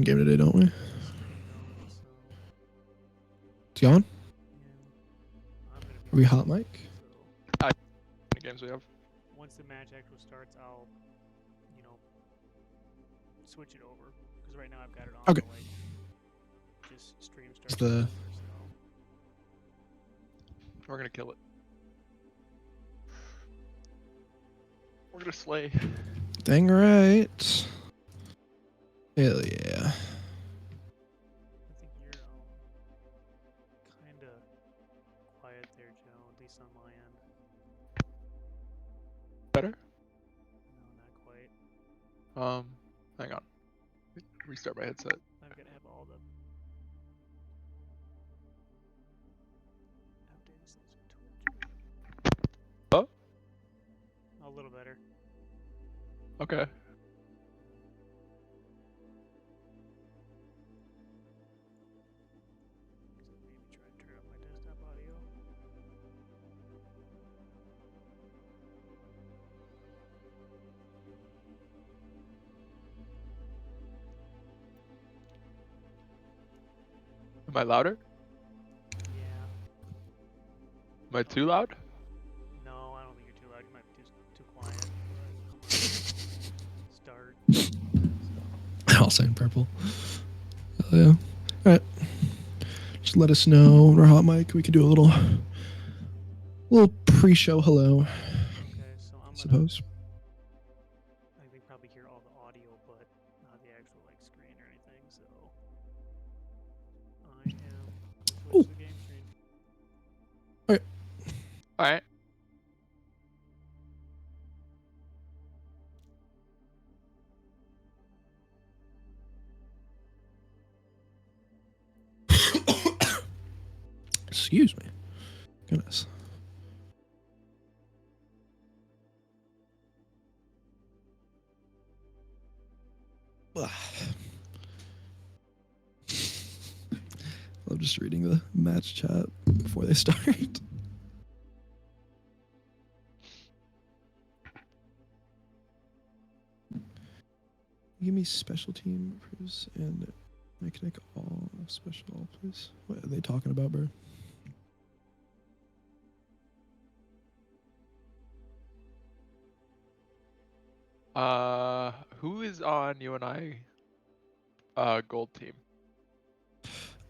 game today, don't we? It's so It's on? yeah, I'm gonna be Are we busy, hot mic? so How many games we have? once the match actually starts, I'll, you know, switch it over because right now I've got it on Okay. to like just stream It's starts the whenever. So We're gonna kill it. We're gonna slay. dang right. Hell yeah. I think you're kind of quiet there, Joe. At least on my end. Better? No, not quite. Hang on. Restart my headset. I've got to have all the updates. Oh, A little better. okay. Maybe try and turn up my desktop audio. Am I louder? Yeah. Am I too loud? No, I don't think you're too loud. You might be too quiet. But start. All saying purple. Hell yeah. Alright. Just let us know when we're hot mic. We could do a little pre-show hello, Okay, so I'm I gonna. suppose. I think probably hear all the audio, but not the actual like screen or anything. So I am switch to the game screen. Alright. Excuse me. Goodness. Ugh. I'm just reading the match chat before they start. Give me special team, please, and mechanic all special, please. What are they talking about, bro? Who is on UNI gold team?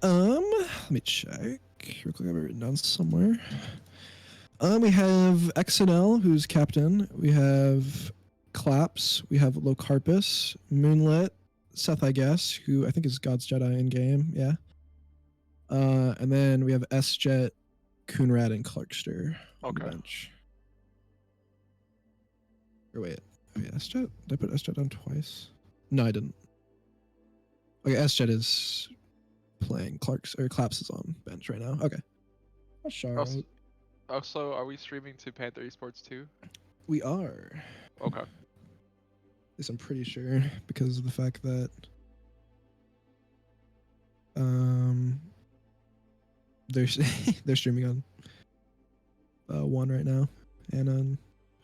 Let me check. Real quick, I have it written down somewhere. We have XNL, who's captain. We have Claps. We have Locarpus, Moonlit, Seth, I guess, who I think is God's Jedi in game. Yeah. And then we have S-Jet, Coonrad, and Clarkster on the Okay. bench. Or wait, S-Jet? Did I put S-Jet down twice? No, I didn't. Okay, S-Jet is playing. Claps is on bench right now. Okay. Also, are we streaming to Panther Esports too? We are. Okay. At least I'm pretty sure because of the fact that they're they're streaming on one right now and on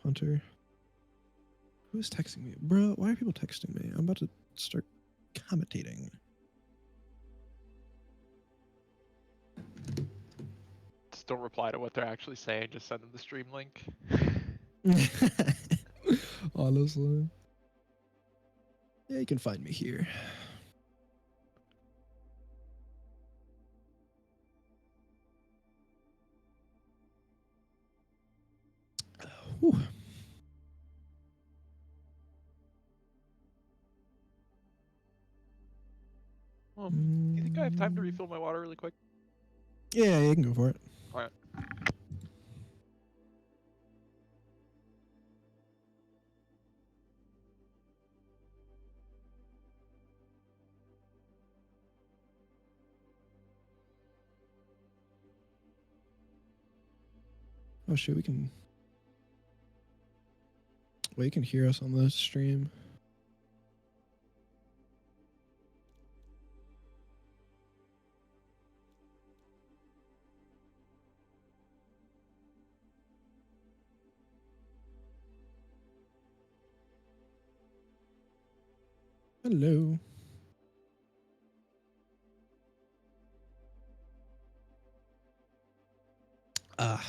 Hunter. Who's texting me, bro? Why are people texting me? I'm about to start commentating. Just don't reply to what they're actually saying. Just send them the stream link. Honestly, yeah, you can find me here. Whew. Do you think I have time to refill my water really quick? Yeah, you can go for it. All right. Oh shit, we can. Well, you can hear us on the stream. Hello. Ah.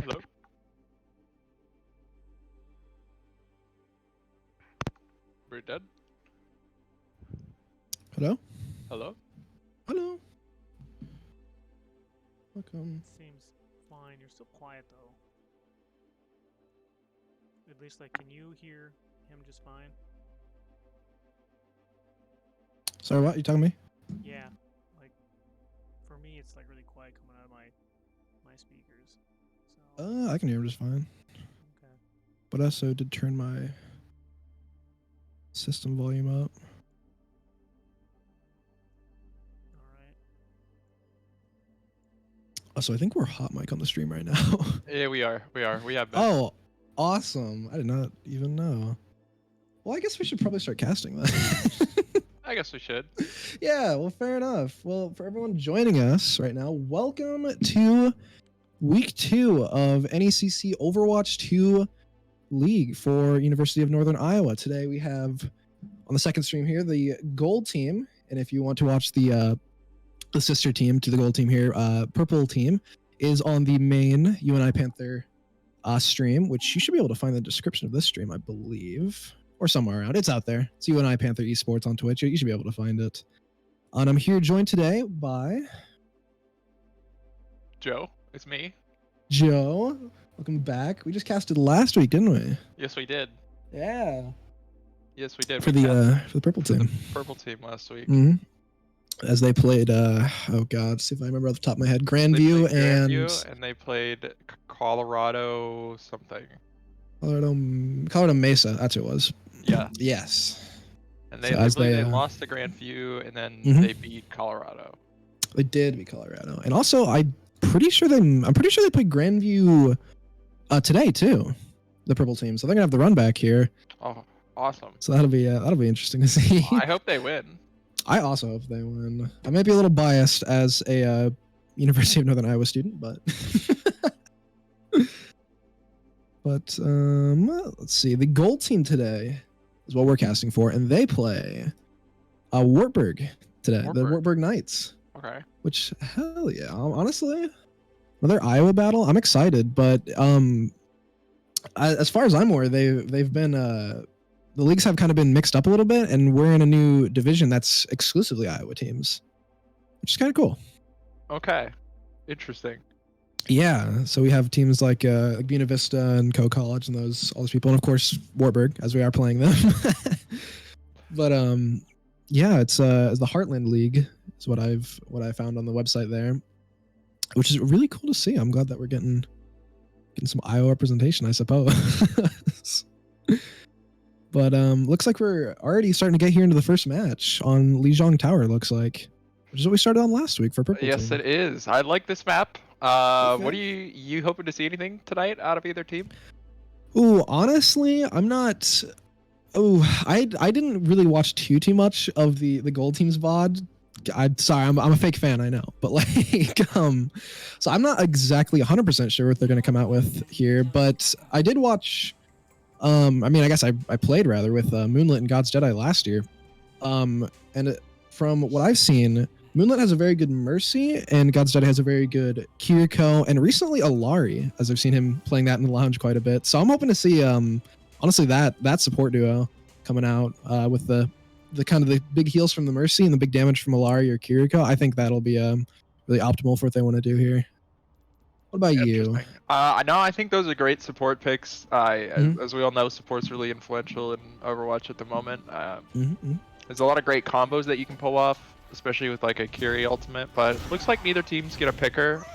Hello? We're dead? Hello? Hello? Hello? Welcome. Seems fine. You're still quiet though. At least, like, can you hear him just fine? Sorry, what? You talking to me? Yeah. Like, for me, it's like really quiet coming out of my speakers. So. I can hear him just fine. Okay. But I also did turn my system volume up. All right. Also, I think we're hot mic on the stream right now. Yeah, we are. We have been. Oh, awesome. I did not even know. Well, I guess we should probably start casting then. I guess we should. Yeah, well, fair enough. Well, for everyone joining us right now, welcome to week 2 of NECC Overwatch 2 League for University of Northern Iowa. Today we have on the second stream here the gold team, and if you want to watch the sister team to the gold team here, purple team is on the main UNI Panther stream, which you should be able to find in the description of this stream, I believe, or somewhere around. It's out there. It's UNI Panther Esports on Twitch. You should be able to find it. And I'm here joined today by Joe, it's me. Joe. Welcome back. We just casted last week, didn't we? Yes, we did. Yeah. Yes, we did. For We the casted purple for the team. purple team last week. hmm As they played, oh god, see if I remember off the top of my head, They Grandview played and Grandview, and they played Colorado something. Colorado Mesa. That's who it was. Yeah. Yes. And they So as they they, lost to Grandview, and then Mhm. they beat Colorado. They did beat Colorado, and also I'm pretty sure they played Grandview today too, the purple team. So they're gonna have the run back here. Oh, awesome. So that'll be interesting to see. Well, I hope they win. I also hope they win. I might be a little biased as a University of Northern Iowa student, but let's see. The gold team today is what we're casting for, and they play Wartburg today. The Wartburg. Wartburg Knights. Okay. Which hell yeah, honestly, another Iowa battle. I'm excited, but as far as I'm aware, they've been the leagues have kind of been mixed up a little bit, and we're in a new division that's exclusively Iowa teams, which is kind of cool. Okay. Interesting. Yeah, so we have teams like Buena Vista and Co College and all those people, and of course Wartburg, as we are playing them. But yeah, it's the Heartland League is what I found on the website there, which is really cool to see. I'm glad that we're getting some Iowa representation, I suppose. But looks like we're already starting to get here into the first match on Lijiang Tower. Looks like, which is what we started on last week for purple Yes, team. it is. I like this map. Okay. What are you hoping to see anything tonight out of either team? Ooh, honestly, I'm not. Oh, I didn't really watch too much of the gold team's VOD. I'm a fake fan, I know, but like so I'm not exactly 100% sure what they're going to come out with here, but I did watch. I mean, I guess I played rather with Moonlit and God's Jedi last year, and from what I've seen, Moonlit has a very good Mercy, and God's Jedi has a very good Kiriko, and recently Alari, as I've seen him playing that in the lounge quite a bit. So I'm hoping to see, honestly, that support duo coming out with the kind of the big heals from the Mercy and the big damage from Alari or Kiriko. I think that'll be really optimal for what they want to do here. What about you? No, I think those are great support picks. As we all know, support's really influential in Overwatch at the moment. There's a lot of great combos that you can pull off, especially with like a Kiri ultimate, but it looks like neither teams get a picker,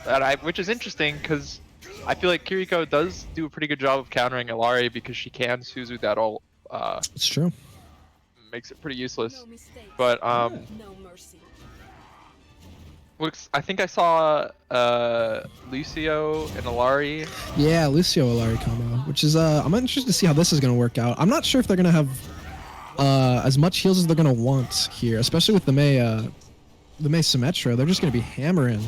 which is interesting because I feel like Kiriko does do a pretty good job of countering Illari because she can Suzu that ult. It's true. Makes it pretty useless. But I think I saw Lucio and Illari. Yeah, Lucio Illari combo, which is I'm interested to see how this is gonna work out. I'm not sure if they're gonna have as much heals as they're gonna want here, especially with the Mei Symmetra. They're just gonna be hammering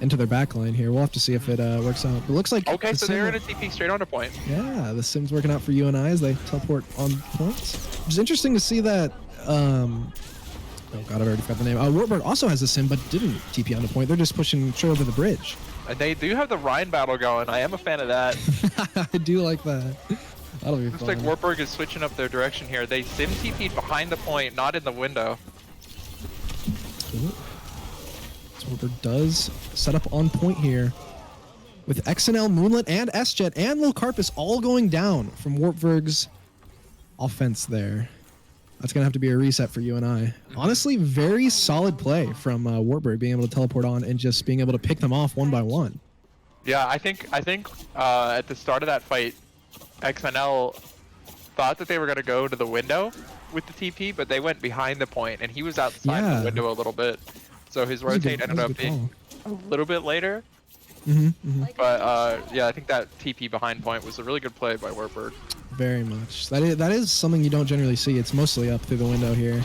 into their backline here. We'll have to see if it works out. It looks like okay, so they're in a TP straight onto point. Yeah, the Sim's working out for UNI as they teleport on points. Which is interesting to see that. Oh god, I already forgot the name. Wartburg also has a Sim, but didn't TP on the point. They're just pushing straight over the bridge. And they do have the Rhine battle going. I am a fan of that. I do like that. That'll be Looks fun. like Wartburg is switching up their direction here. They Sim TP'd behind the point, not in the window. Ooh. So Wartburg does set up on point here. With XNL, Moonlit, and S-Jet, and Lil Carpus all going down from Wartburg's offense there. That's going to have to be a reset for UNI. Honestly, very solid play from Wartburg, being able to teleport on and just being able to pick them off one by one. Yeah, I think at the start of that fight, XNL thought that they were going to go to the window with the TP, but they went behind the point, and he was outside the window a little bit. So his rotate ended up being a little bit later. But yeah, I think that TP behind point was a really good play by Wartburg. Very much. That is something you don't generally see. It's mostly up through the window here.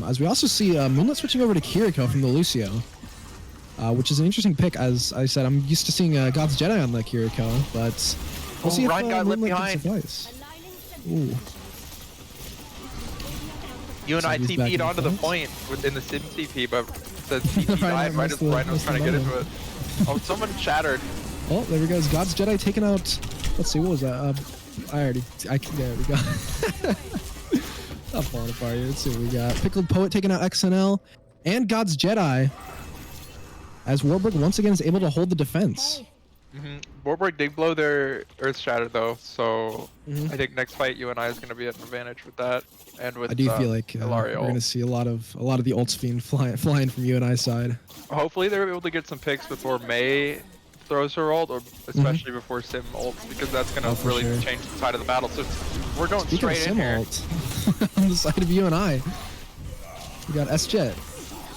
As we also see Moonlit switching over to Kiriko from the Lucio, which is an interesting pick. As I said, I'm used to seeing God's Jedi on the Kiriko, but we'll see if Ryan got left Moonlit behind. can suffice. Ooh. UNI TP'd onto the point within the Sim TP, but the TP died right as Ryan was trying to get into it. Oh, someone shattered. Oh, there we go. God's Jedi taking out. Let's see, what was that? There we go. Not falling apart here. Let's see what we got. Pickled Poet taking out XNL and God's Jedi. As Warburg once again is able to hold the defense. Warburg did blow their Earth Shatter though, so I think next fight UNI is going to be at an advantage with that, and with I do feel like we're going to see a lot of the ults being flying from UNI side. Hopefully they're able to get some picks before Mei throws her ult, or especially before Sim ults, because that's going to really change the side of the battle. So we're going straight in here. Ult on the side of UNI. We got S-Jet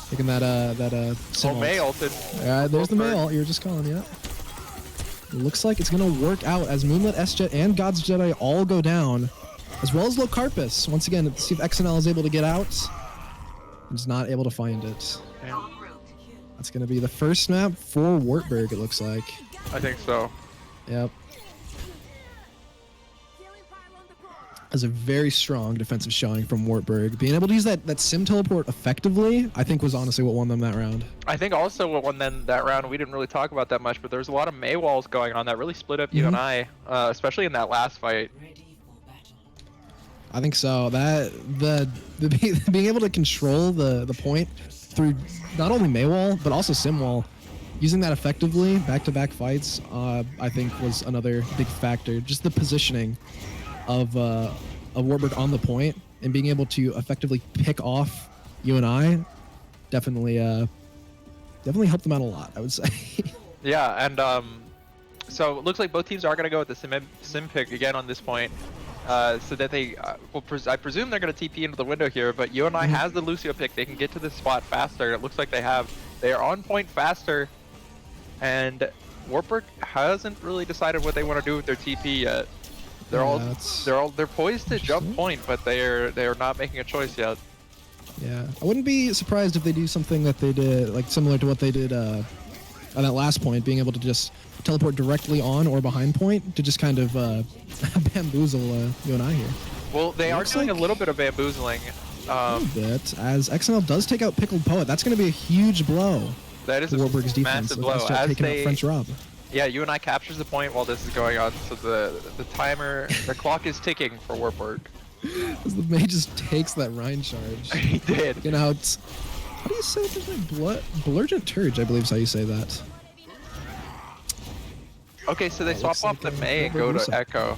taking that Sim Mei ulted. There's the Mei ult you were just calling, yeah. It looks like it's going to work out as Moonlit, S-Jet, and God's Jedi all go down, as well as Locarpus. Once again, let's see if XNL is able to get out. He's not able to find it. Damn. That's going to be the first map for Wartburg, it looks like. I think so. Yep. That's a very strong defensive showing from Wartburg. Being able to use that Sim teleport effectively, I think, was honestly what won them that round. I think also what won them that round, we didn't really talk about that much, but there was a lot of Mei walls going on that really split up UNI, especially in that last fight. I think so. That being able to control the point through not only Mei wall but also Sim wall, using that effectively back-to-back fights, I think was another big factor. Just the positioning of Wartburg on the point and being able to effectively pick off UNI definitely helped them out a lot, I would say. Yeah, and so it looks like both teams are going to go with the Sim pick again on this point, so that they I presume they're going to TP into the window here, but UNI has the Lucio pick. They can get to this spot faster. It looks like they are on point faster, and Wartburg hasn't really decided what they want to do with their TP yet. They're poised to jump point, but they are not making a choice yet. Yeah, I wouldn't be surprised if they do something that they did, like similar to what they did on that last point, being able to just teleport directly on or behind point to just kind of bamboozle UNI here. Well, they are doing a little bit of bamboozling. A little bit, as XNL does take out Pickled Poet. That's going to be a huge blow. That is a Warburg's defense, massive blow. As taking out French Rob. Yeah, UNI captures the point while this is going on, so the clock is ticking for Wartburg. As the Mei just takes that Rhine charge. He did. Getting out. How do you say this name? Blurgent Turge, I believe is how you say that. Okay, so they swap off the Mei and go to Echo.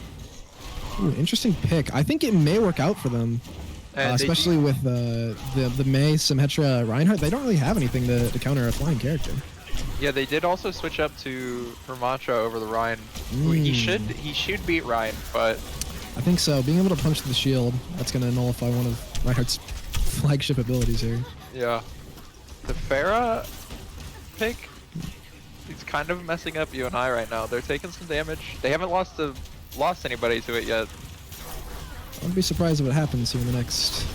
Ooh, interesting pick. I think it may work out for them. Especially with the Mei, Symmetra, Reinhardt. They don't really have anything to counter a flying character. Yeah, they did also switch up to Ramattra over the Ryan. Who He should beat Ryan, but I think so. Being able to punch the shield, that's going to nullify one of Reinhardt's flagship abilities here. yeah. The Pharah pick, he's kind of messing up UNI right now. They're taking some damage. They haven't lost anybody to it yet. I wouldn't be surprised if it happens here in the next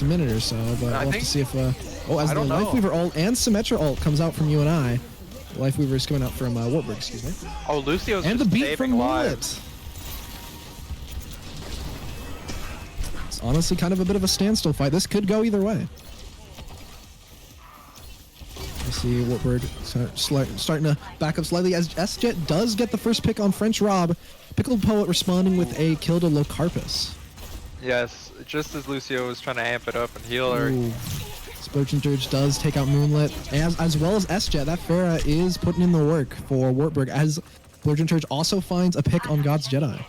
minute or so, but we'll have to see if... as the Lifeweaver ult and Symmetra ult comes out from UNI, Lifeweaver is coming out from Wartburg, excuse me. Oh, Lucio's and just the beat saving from lives. Mullet. It's honestly kind of a bit of a standstill fight. This could go either way. You see Wartburg starting to back up slightly as S-Jet does get the first pick on French Rob. Pickled Poet responding with a kill to Locarpus. Yes, just as Lucio was trying to amp it up and heal her. Splurging Dirge does take out Moonlit, as well as S-Jet. That Pharah is putting in the work for Wartburg, as Splurging Dirge also finds a pick on God's Jedi.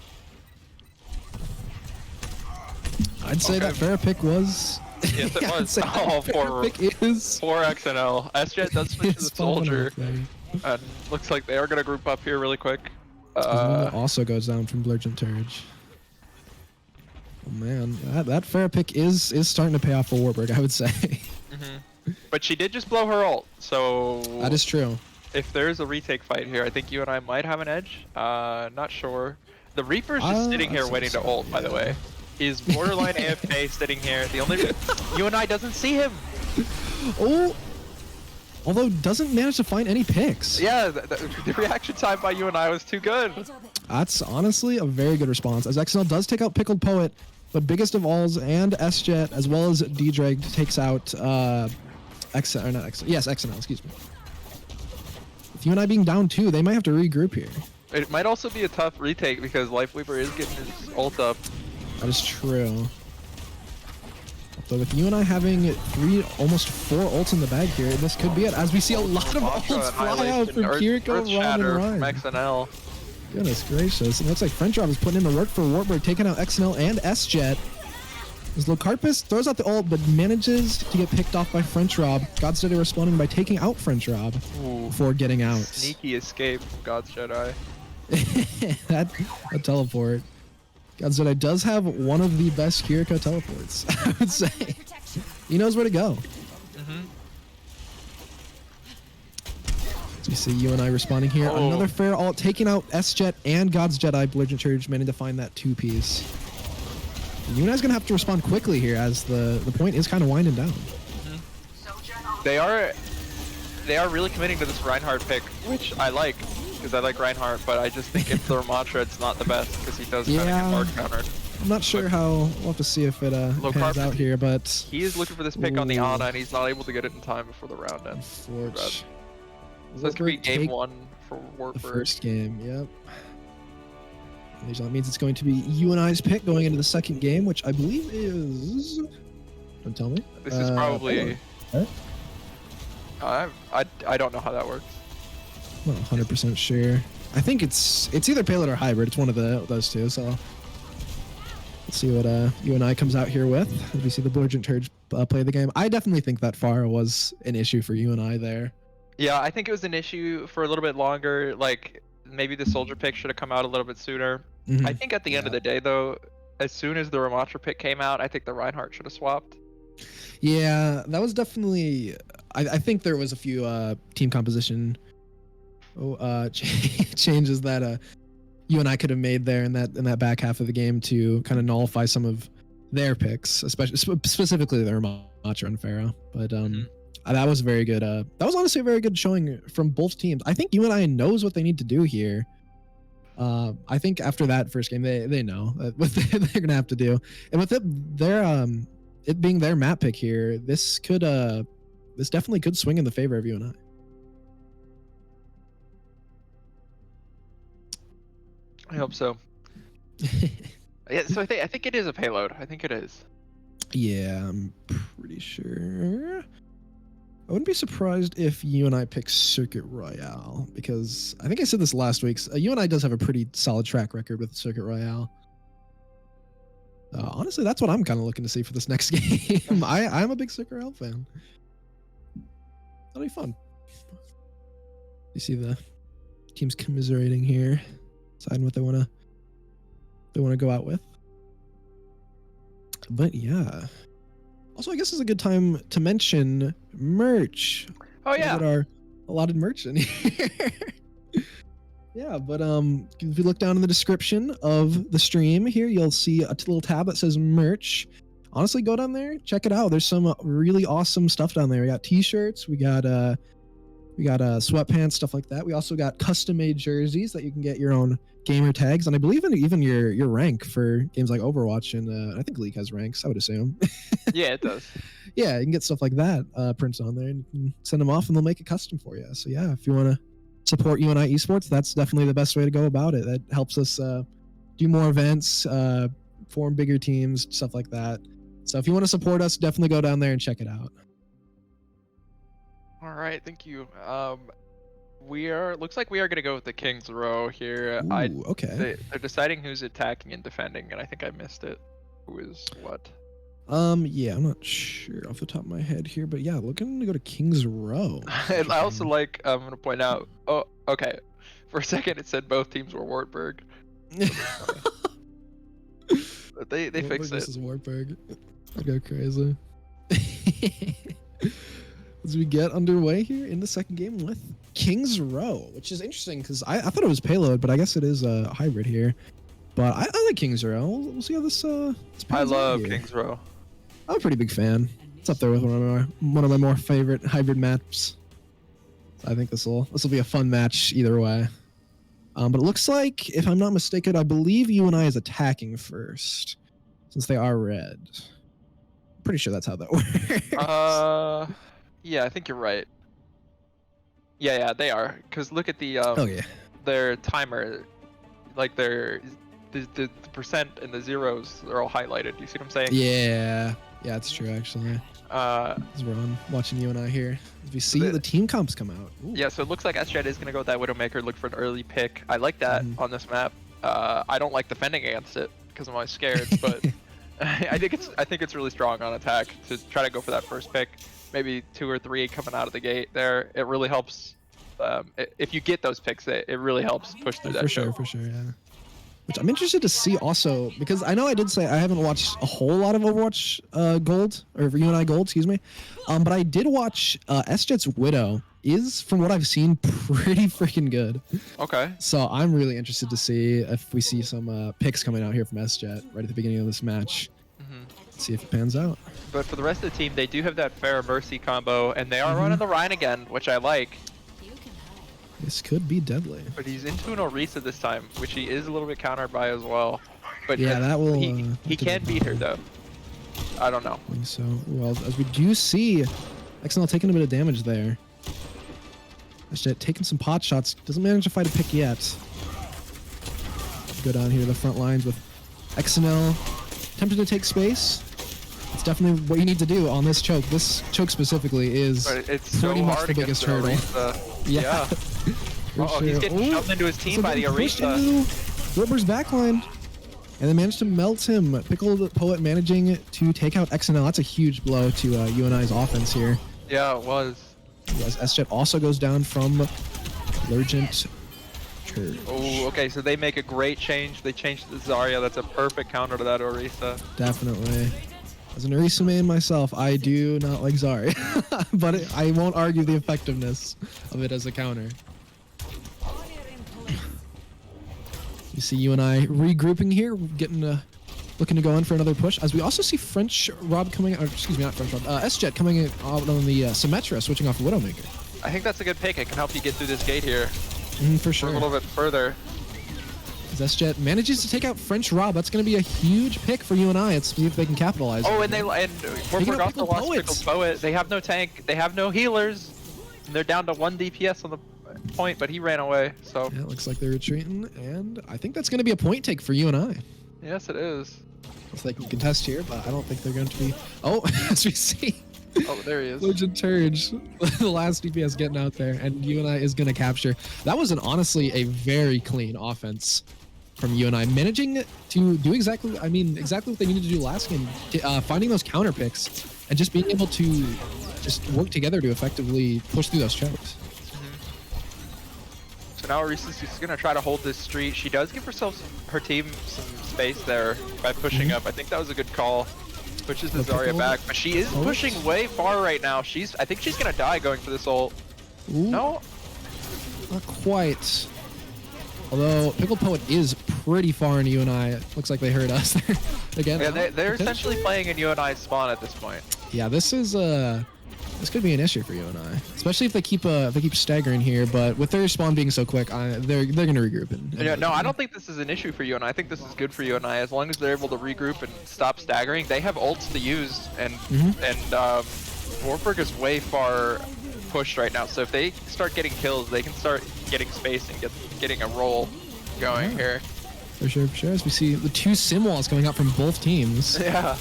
I'd say that Pharah pick was... Yes, it yeah, was. Oh, pick is... 4XNL. S-Jet does switch to the Soldier. And looks like they are going to group up here really quick. Also goes down from Blurgent Turge. Oh man, that Pharah pick is starting to pay off for Wartburg, I would say. But she did just blow her ult, so... That is true. If there's a retake fight here, I think UNI might have an edge. Not sure. The Reaper's just sitting here waiting to ult, by the way. He's borderline AFK sitting here. The only... UNI doesn't see him! Oh! Although doesn't manage to find any picks. Yeah, the reaction time by UNI was too good. That's honestly a very good response, as XNL does take out Pickled Poet, but biggest of alls and S-Jet, as well as D-Drag, takes out XNL, excuse me. With UNI being down 2, they might have to regroup here. It might also be a tough retake because Lifeweaver is getting his ult up. That is true. So with UNI having almost 4 ults in the bag here, this could be it, as we see a lot of ults fly out from Kiriko, Ron, and Ryan. From XNL. Goodness gracious. It looks like French Rob is putting in the work for Wartburg, taking out XNL and S-Jet. As Locarpus throws out the ult, but manages to get picked off by French Rob. God's Jedi responding by taking out French Rob before getting out. Sneaky escape from God's Jedi. that teleport. God's Jedi does have one of the best Kiriko teleports, I would say. He knows where to go. As we see UNI responding here. Another fair ult, taking out S-Jet and God's Jedi. Blurgent Church managing to find that 2-piece. UNI's going to have to respond quickly here, as the point is kind of winding down. They are really committing to this Reinhardt pick, which I like, because I like Reinhardt, but I just think if the Ramattra, it's not the best, because he does kind of get hard countered. I'm not sure how, we'll have to see if it pans out here, but... He is looking for this pick on the Ana, and he's not able to get it in time before the round ends. So this could be game 1 for Wartburg. The first game, yep. That means it's going to be UNI's pick going into the second game, which I believe is... Don't tell me. This is probably... I don't know how that works. I'm not 100% sure. I think it's either payload or hybrid. It's one of those two, so... Let's see what UNI comes out here with. As we see the Blurgent Turge play the game. I definitely think that Pharah was an issue for UNI there. Yeah, I think it was an issue for a little bit longer. Like, maybe the Soldier pick should have come out a little bit sooner. I think at the end of the day, though, as soon as the Ramattra pick came out, I think the Reinhardt should have swapped. Yeah, that was definitely... I think there was a few team composition changes that UNI could have made there in that back half of the game to kind of nullify some of their picks, especially specifically the Ramattra and Pharah. But that was very good. That was honestly a very good showing from both teams. I think UNI knows what they need to do here. I think after that first game, they know what they're gonna have to do, and with it being their map pick here, this definitely could swing in the favor of UNI. I hope so. Yeah, so I think it is a payload. I think it is. Yeah, I'm pretty sure. I wouldn't be surprised if UNI picks Circuit Royale, because I think I said this last week. UNI does have a pretty solid track record with Circuit Royale. Honestly, that's what I'm kind of looking to see for this next game. I'm a big Circuit Royale fan. That'll be fun. You see the teams commiserating here, deciding what they want to go out with. But yeah. Also, I guess it's a good time to mention merch. Oh yeah. Get our allotted merch in here. Yeah, but if you look down in the description of the stream here, you'll see a little tab that says merch. Honestly, go down there, check it out. There's some really awesome stuff down there. We got t-shirts, we got sweatpants, stuff like that. We also got custom-made jerseys that you can get your own gamer tags, and I believe even your rank for games like Overwatch, and I think League has ranks, I would assume. Yeah, it does. Yeah, you can get stuff like that printed on there, and you can send them off, and they'll make it custom for you. So yeah, if you want to support UNI Esports, that's definitely the best way to go about it. That helps us do more events, form bigger teams, stuff like that. So if you want to support us, definitely go down there and check it out. All right, thank you. Looks like we are gonna go with the King's Row here. Ooh, okay. They're deciding who's attacking and defending, and I think I missed it. Who is what? Yeah, I'm not sure off the top of my head here, but yeah, looking to go to King's Row. And I also like, I'm gonna point out. Oh, okay. For a second, it said both teams were Wartburg. But they fixed it. This is Wartburg. I go crazy. As we get underway here in the second game with King's Row, which is interesting because I thought it was payload, but I guess it is a hybrid here. But I like King's Row. We'll see how this I love King's Row. I'm a pretty big fan. It's up there with one of my more favorite hybrid maps. So I think this will be a fun match either way. But it looks like, if I'm not mistaken, I believe UNI is attacking first, since they are red. Pretty sure that's how that works. Yeah, I think you're right. Yeah, they are. Cause look at the their timer, like the percent and the zeros are all highlighted. You see what I'm saying? Yeah, that's true actually. As we're watching UNI here, as we see the team comps come out. Ooh. Yeah, so it looks like SJet is gonna go with that Widowmaker, look for an early pick. I like that on this map. I don't like defending against it because I'm always scared, but I think it's really strong on attack to try to go for that first pick. Maybe 2 or 3 coming out of the gate there. It really helps. If you get those picks, it really helps push through that. For sure, yeah. Which I'm interested to see also, because I know I did say I haven't watched a whole lot of Overwatch Gold, or UNI Gold, excuse me. But I did watch SJet's Widow is, from what I've seen, pretty freaking good. Okay. So I'm really interested to see if we see some picks coming out here from SJet right at the beginning of this match. See if it pans out. But for the rest of the team, they do have that Fair Mercy combo, and they are running the Rhine again, which I like. This could be deadly. But he's into an Orisa this time, which he is a little bit countered by as well. But yeah, that will. He can beat her though. I don't know. I think so. Well, as we do see, XNL taking a bit of damage there. SJet taking some pot shots. Doesn't manage to fight a pick yet. Go down here to the front lines with XNL attempting to take space. It's definitely what you need to do on this choke. This choke specifically is pretty much the biggest hurdle. Yeah. Oh, he's getting shoved into his team by the Orisa. Wilbur's backline. And they managed to melt him. Pickled Poet managing to take out XNL. That's a huge blow to UNI's offense here. Yeah, it was. Yes, SJet also goes down from Lurgent. Oh, okay, so they make a great change. They changed the Zarya. That's a perfect counter to that Orisa. Definitely. As an Orisa main myself, I do not like Zarya, but I won't argue the effectiveness of it as a counter. You see UNI regrouping here, looking to go in for another push. As we also see French Rob coming, or excuse me, not French Rob, SJet coming out on the Symmetra, switching off Widowmaker. I think that's a good pick. It can help you get through this gate here. For sure. A little bit further. As SJet manages to take out French Rob, that's going to be a huge pick for UNI. Let's see if they can capitalize. Oh, and Wartburg also lost Pickled Poet. They have no tank. They have no healers. And they're down to 1 DPS on the point, but he ran away. So yeah, it looks like they're retreating, and I think that's going to be a point take for UNI. Yes, it is. If they can contest here, but I don't think they're going to be. Oh, as we see. Oh, there he is. Legend Turge, the last DPS getting out there, and UNI is going to capture. That was honestly a very clean offense from UNI, managing to do exactly what they needed to do last game, finding those counter picks, and just being able to just work together to effectively push through those chokes. So now Arisa's just gonna try to hold this street. She does give her team some space there by pushing up. I think that was a good call. Pushes the Zarya back, but she is pushing way far right now. I think she's gonna die going for this ult. Ooh. No, Not quite. Although Pickled Poet is pretty far in UNI. Looks like they heard us again. yeah, they're essentially playing in UNI's spawn at this point. Yeah, this could be an issue for UNI, especially if they keep staggering here. But with their spawn being so quick, they're gonna regroup. Yeah, no, I don't think this is an issue for UNI. I think this is good for UNI as long as they're able to regroup and stop staggering. They have ults to use, and Warburg is way far pushed right now. So if they start getting kills, they can start getting space and getting a roll going here. For sure, for sure. As we see the 2 sim walls coming out from both teams. Yeah.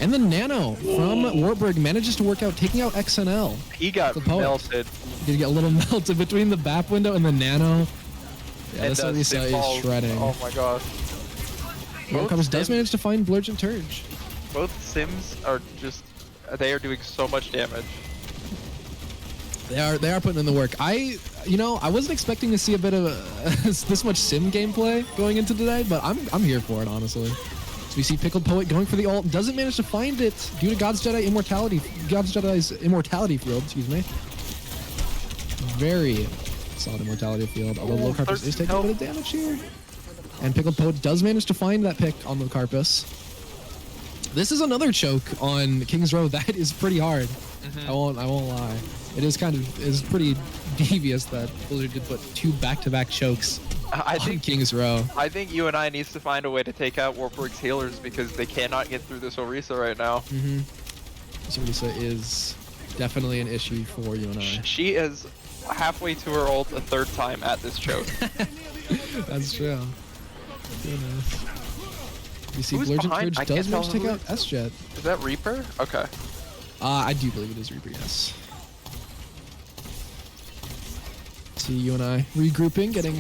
And the Nano from Warburg manages to work out, taking out XNL. He got melted. He did get a little melted between the BAP window and the Nano. Yeah, And this Orisa is shredding. Oh my gosh. Warburg does manage to find Blurgent Turge. Both Sims are just, they are doing so much damage. They are putting in the work. I wasn't expecting to see a bit of this much sim gameplay going into today, but I'm here for it, honestly. So we see Pickled Poet going for the ult, doesn't manage to find it due to God's Jedi's immortality field, excuse me. Very solid immortality field, although Low Carpus is taking a bit of damage here. And Pickled Poet does manage to find that pick on Low Carpus. This is another choke on King's Row that is pretty hard. I won't lie. It is pretty devious that Blizzard did put 2 back-to-back chokes on King's Row. I think UNI needs to find a way to take out Warburg's healers because they cannot get through this Orisa right now. This Orisa is definitely an issue for UNI. She is halfway to her ult a 3rd time at this choke. That's true. Goodness. You see Blurgent Turge does manage to take out S-Jet. Is that Reaper? Okay. I do believe it is Reaper, yes. See UNI regrouping, getting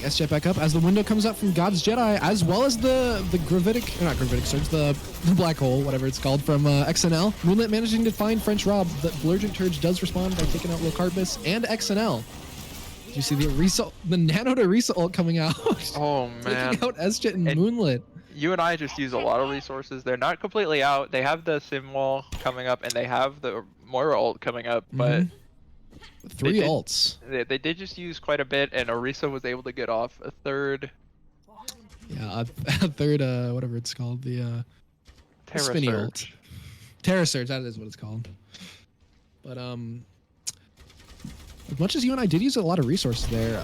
S-Jet back up as the window comes up from God's Jedi, as well as the Surge, the black hole, whatever it's called, from XNL. Moonlit managing to find French Rob. The Blurgent Turge does respond by taking out Locarpus and XNL. You see the Nano to Orisa ult coming out. Oh man. Taking out S-Jet and Moonlit. UNI just use a lot of resources. They're not completely out. They have the sim wall coming up and they have the Moira ult coming up, but 3 ults. They did just use quite a bit, and Orisa was able to get off a 3rd. Yeah, a 3rd, whatever it's called, the spinny ult. Terra Surge, that is what it's called. But as much as UNI did use a lot of resources there,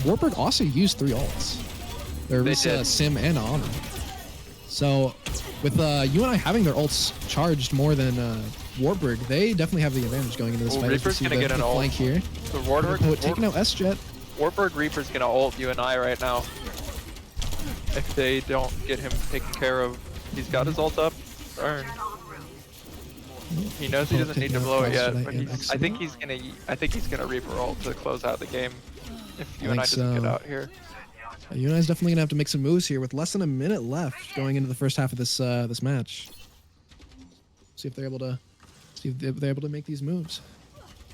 Warburg also used 3 ults. There was Sim and Honor. So with UNI having their ults charged more than Warburg, they definitely have the advantage going into this fight. Reaper's gonna get an ult. Flank here. The Warburg taking out S-Jet. Warburg Reaper's gonna ult UNI right now. If they don't get him taken care of. He's got his ult up. Darn. He knows he doesn't need to blow it yet, but I think he's gonna Reaper ult to close out the game if UNI doesn't get out here. UNI's definitely gonna have to make some moves here with less than a minute left going into the first half of this this match. See if they're able to make these moves.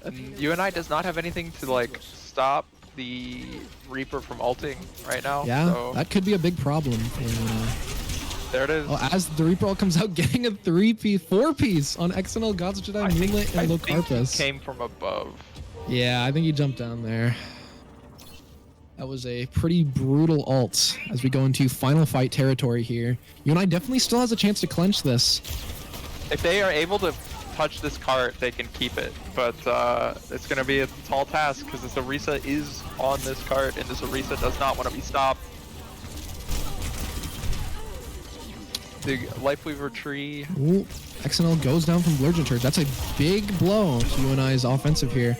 And UNI does not have anything to like stop the Reaper from ulting right now. Yeah, so that could be a big problem for UNI. There it is. Oh, as the Reaper ult comes out, getting a 4-piece on XNL, God's Jedi, Moonlit, and Locarpus. He came from above. Yeah, I think he jumped down there. That was a pretty brutal ult as we go into final fight territory here. UNI definitely still has a chance to clinch this. If they are able to touch this cart, they can keep it. But it's going to be a tall task because this Orisa is on this cart and this Orisa does not want to be stopped. The Lifeweaver tree. Ooh, XNL goes down from Blurgent Turge. That's a big blow to UNI's offensive here.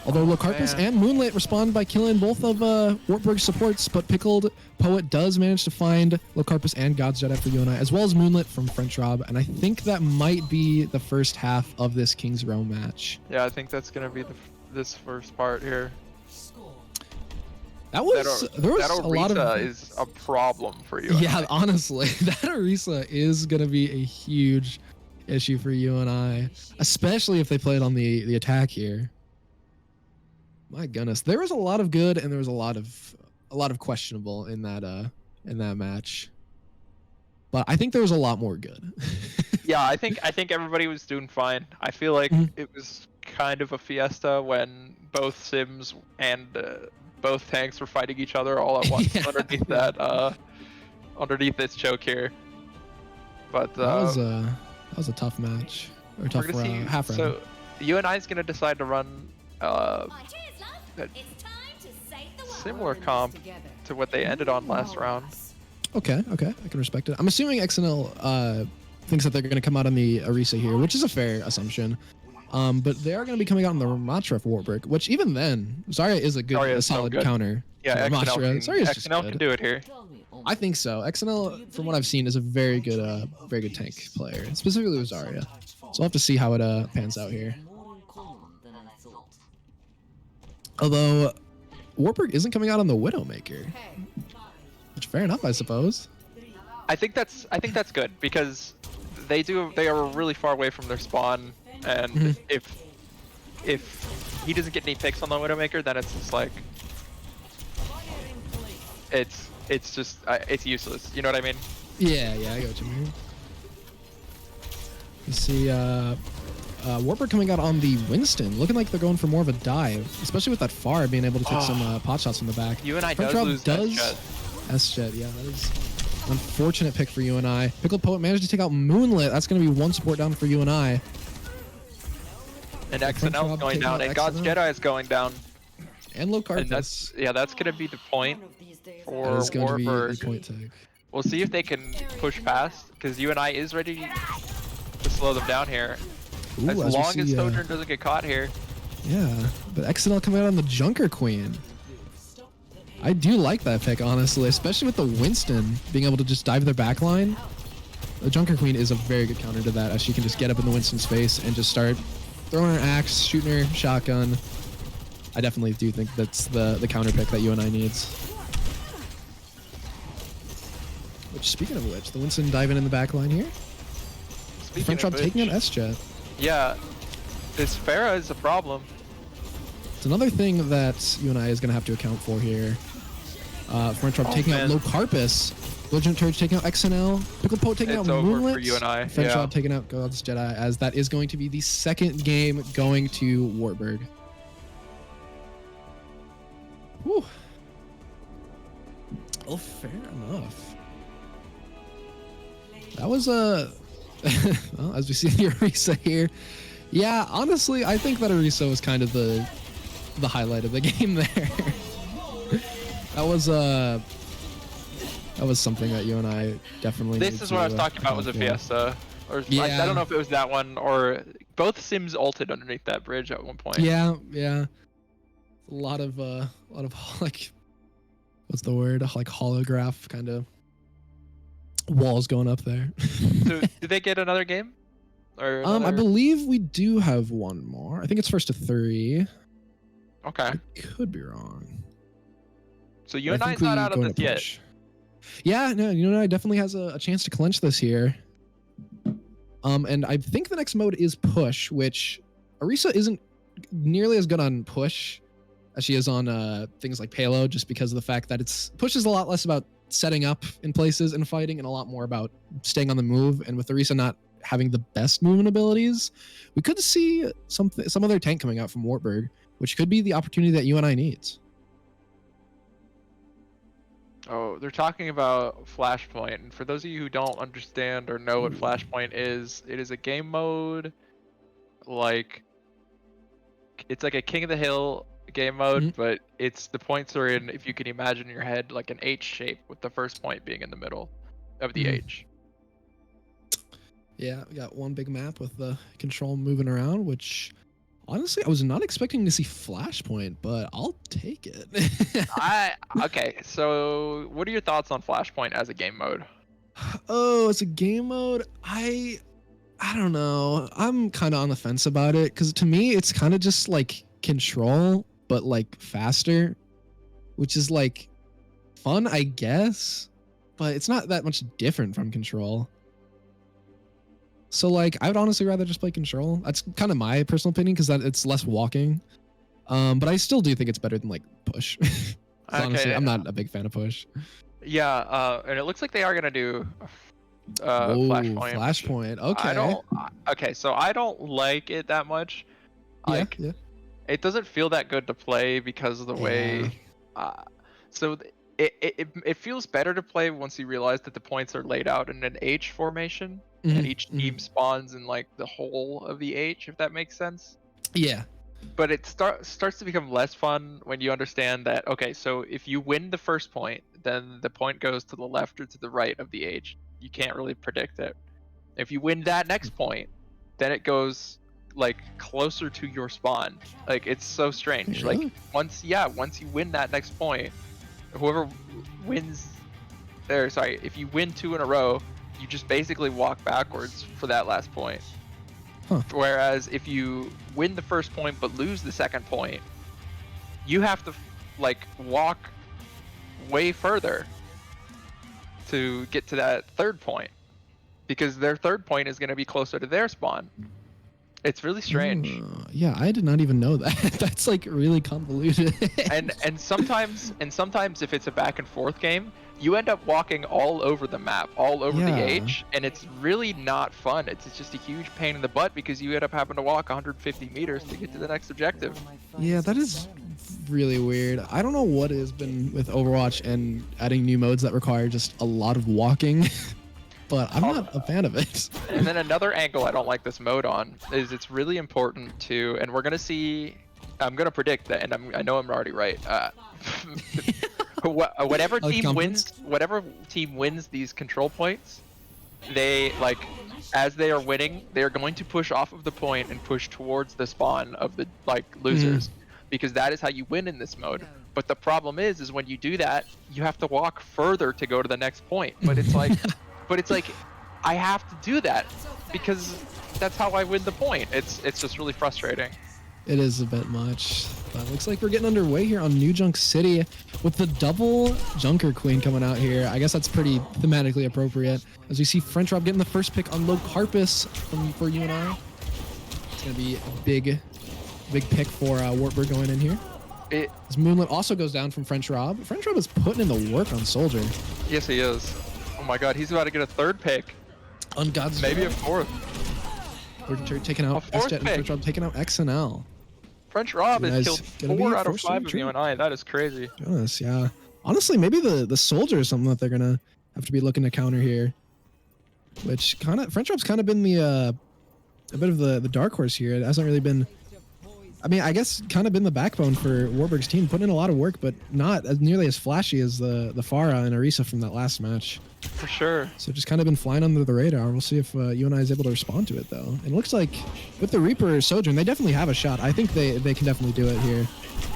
Although Locarpus and Moonlit respond by killing both of Wartburg's supports, but Pickled Poet does manage to find Locarpus and God's Jedi for UNI, as well as Moonlit from French Rob, and I think that might be the first half of this King's Row match. Yeah, I think that's going to be this first part here. There was a lot of is a problem for UNI. Yeah, honestly, that Orisa is going to be a huge issue for UNI, especially if they play it on the attack here. My goodness, there was a lot of good and there was a lot of questionable in that match. But I think there was a lot more good. Yeah, I think everybody was doing fine. I feel like it was kind of a fiesta when both Sims and both tanks were fighting each other all at once underneath underneath this choke here. But that was a tough match or tough half round. So UNI is gonna decide to run a similar comp to what they ended on last round. Okay, I can respect it. I'm assuming XNL thinks that they're going to come out on the Orisa here, which is a fair assumption. But they are going to be coming out on the Ramattra Warburg, which even then, Zarya is a solid counter. Yeah, XNL can do it here. I think so. XNL, from what I've seen, is a very good tank player, specifically with Zarya. So we'll have to see how it pans out here. Although Warburg isn't coming out on the Widowmaker, which fair enough, I suppose. I think that's good because they are really far away from their spawn, and if he doesn't get any picks on the Widowmaker, then it's just like it's just it's useless. You know what I mean? Yeah, I get what you mean. You see, Warburg coming out on the Winston, looking like they're going for more of a dive, especially with that Pharah being able to take some pot shots from the back. UNI does lose S-Jet, yeah, that is an unfortunate pick for UNI. Pickled Poet managed to take out Moonlit. That's going to be one support down for UNI. And XNL is going down, and God's Jedi is going down. And Locarpus. And that's going to be the point for Warburg. We'll see if they can push past, because UNI is ready to slow them down here. Ooh, as long as Sojourn doesn't get caught here. Yeah, but XNL coming out on the Junker Queen. I do like that pick, honestly, especially with the Winston being able to just dive their backline. The Junker Queen is a very good counter to that, as she can just get up in the Winston's face and just start throwing her axe, shooting her shotgun. I definitely do think that's the counter pick that UNI needs. Which, speaking of which, the Winston diving in the backline here. French Rob taking out S-Jet. Yeah, this Pharah is a problem. It's another thing that UNI is going to have to account for here. French Rob taking out Locarpus. Legend Turge taking out XNL. Pickle Poet taking out Moonlit. It's over for UNI. French Rob taking out God's Jedi, as that is going to be the second game going to Wartburg. Whew. Oh, fair enough. That was a... well, as we see the Orisa here. Yeah, honestly, I think that Orisa was kind of the highlight of the game there. That was something that you and I definitely. This is what I was talking about. Was a fiesta, or yeah. I don't know if it was that one or both Sims ulted underneath that bridge at one point. Yeah. A lot of like, what's the word? Like holograph kind of walls going up there. So did they get another game? Or I believe we do have one more. I think it's first to 3. Okay. I could be wrong. So UNI's not out of this yet. Yeah, no, UNI definitely has a chance to clinch this here. And I think the next mode is push, which Orisa isn't nearly as good on push as she is on things like payload, just because of the fact that push is a lot less about setting up in places and fighting, and a lot more about staying on the move. And with Orisa not having the best movement abilities, we could see some other tank coming out from Wartburg, which could be the opportunity that UNI needs. Oh, they're talking about Flashpoint, and for those of you who don't understand or know what Flashpoint is, it is a game mode like it's like a King of the Hill game mode, but the points are in, if you can imagine in your head, like an H shape, with the first point being in the middle of the H. Yeah, we got one big map with the control moving around, which honestly I was not expecting to see Flashpoint, but I'll take it. Okay, so what are your thoughts on Flashpoint as a game mode? Oh, it's a game mode. I don't know. I'm kind of on the fence about it, because to me it's kind of just like control, but like faster, which is like fun, I guess, but it's not that much different from control. So like I would honestly rather just play control. That's kind of my personal opinion, because it's less walking. But I still do think it's better than like push. 'Cause honestly, Okay, I'm not a big fan of push. Yeah, and it looks like they are gonna do Oh, flashpoint. flashpoint. Okay. Okay, so I don't like it that much. Yeah, Like, yeah. it doesn't feel that good to play because of the way. So it feels better to play once you realize that the points are laid out in an H formation, and Mhm, each team spawns in like the whole of the H, if that makes sense. Yeah. But it starts to become less fun when you understand that, okay, so if you win the first point, then the point goes to the left or to the right of the H. You can't really predict it. If you win that next point, then it goes like closer to your spawn. Like, it's so strange. Really? Like, once you win that next point, whoever wins if you win 2 in a row, you just basically walk backwards for that last point. Huh. Whereas if you win the first point but lose the second point, you have to like walk way further to get to that third point, because their third point is going to be closer to their spawn. It's really strange. Yeah, I did not even know that. That's like really convoluted. and sometimes if it's a back and forth game, you end up walking all over the map, all over the H, and it's really not fun. It's just a huge pain in the butt because you end up having to walk 150 meters to get to the next objective. Yeah, that is really weird. I don't know what it has been with Overwatch and adding new modes that require just a lot of walking. But I'm not a fan of it. And then another angle I don't like this mode on is it's really important to, and we're gonna see, I'm gonna predict that, and I know I'm already right. Whatever team wins these control points, they like, as they are winning, they are going to push off of the point and push towards the spawn of the like losers, because that is how you win in this mode. But the problem is when you do that, you have to walk further to go to the next point. But it's like. But it's like, I have to do that because that's how I win the point. It's just really frustrating. It is a bit much. But looks like we're getting underway here on New Junk City with the double Junker Queen coming out here. I guess that's pretty thematically appropriate. As we see French Rob getting the first pick on Low Carpus for UNI. It's going to be a big pick for Wartburg going in here. This Moonlit also goes down from French Rob. French Rob is putting in the work on Soldier. Yes, he is. Oh my god, he's about to get a third pick. On God's Maybe a fourth. We're taking out S-Jet and French Rob taking out XNL. French Rob has killed 4 out of 5 of UNI. That is crazy. Goodness, yeah. Honestly, maybe the Soldier is something that they're gonna have to be looking to counter here. Which kind of French Rob's kind of been the a bit of the dark horse here. It hasn't really been. I mean, I guess kind of been the backbone for Warburg's team, putting in a lot of work, but not as nearly as flashy as the Pharah and Orisa from that last match. For sure. So just kind of been flying under the radar. We'll see if UNI is able to respond to it, though. And it looks like with the Reaper Sojourn, they definitely have a shot. I think they can definitely do it here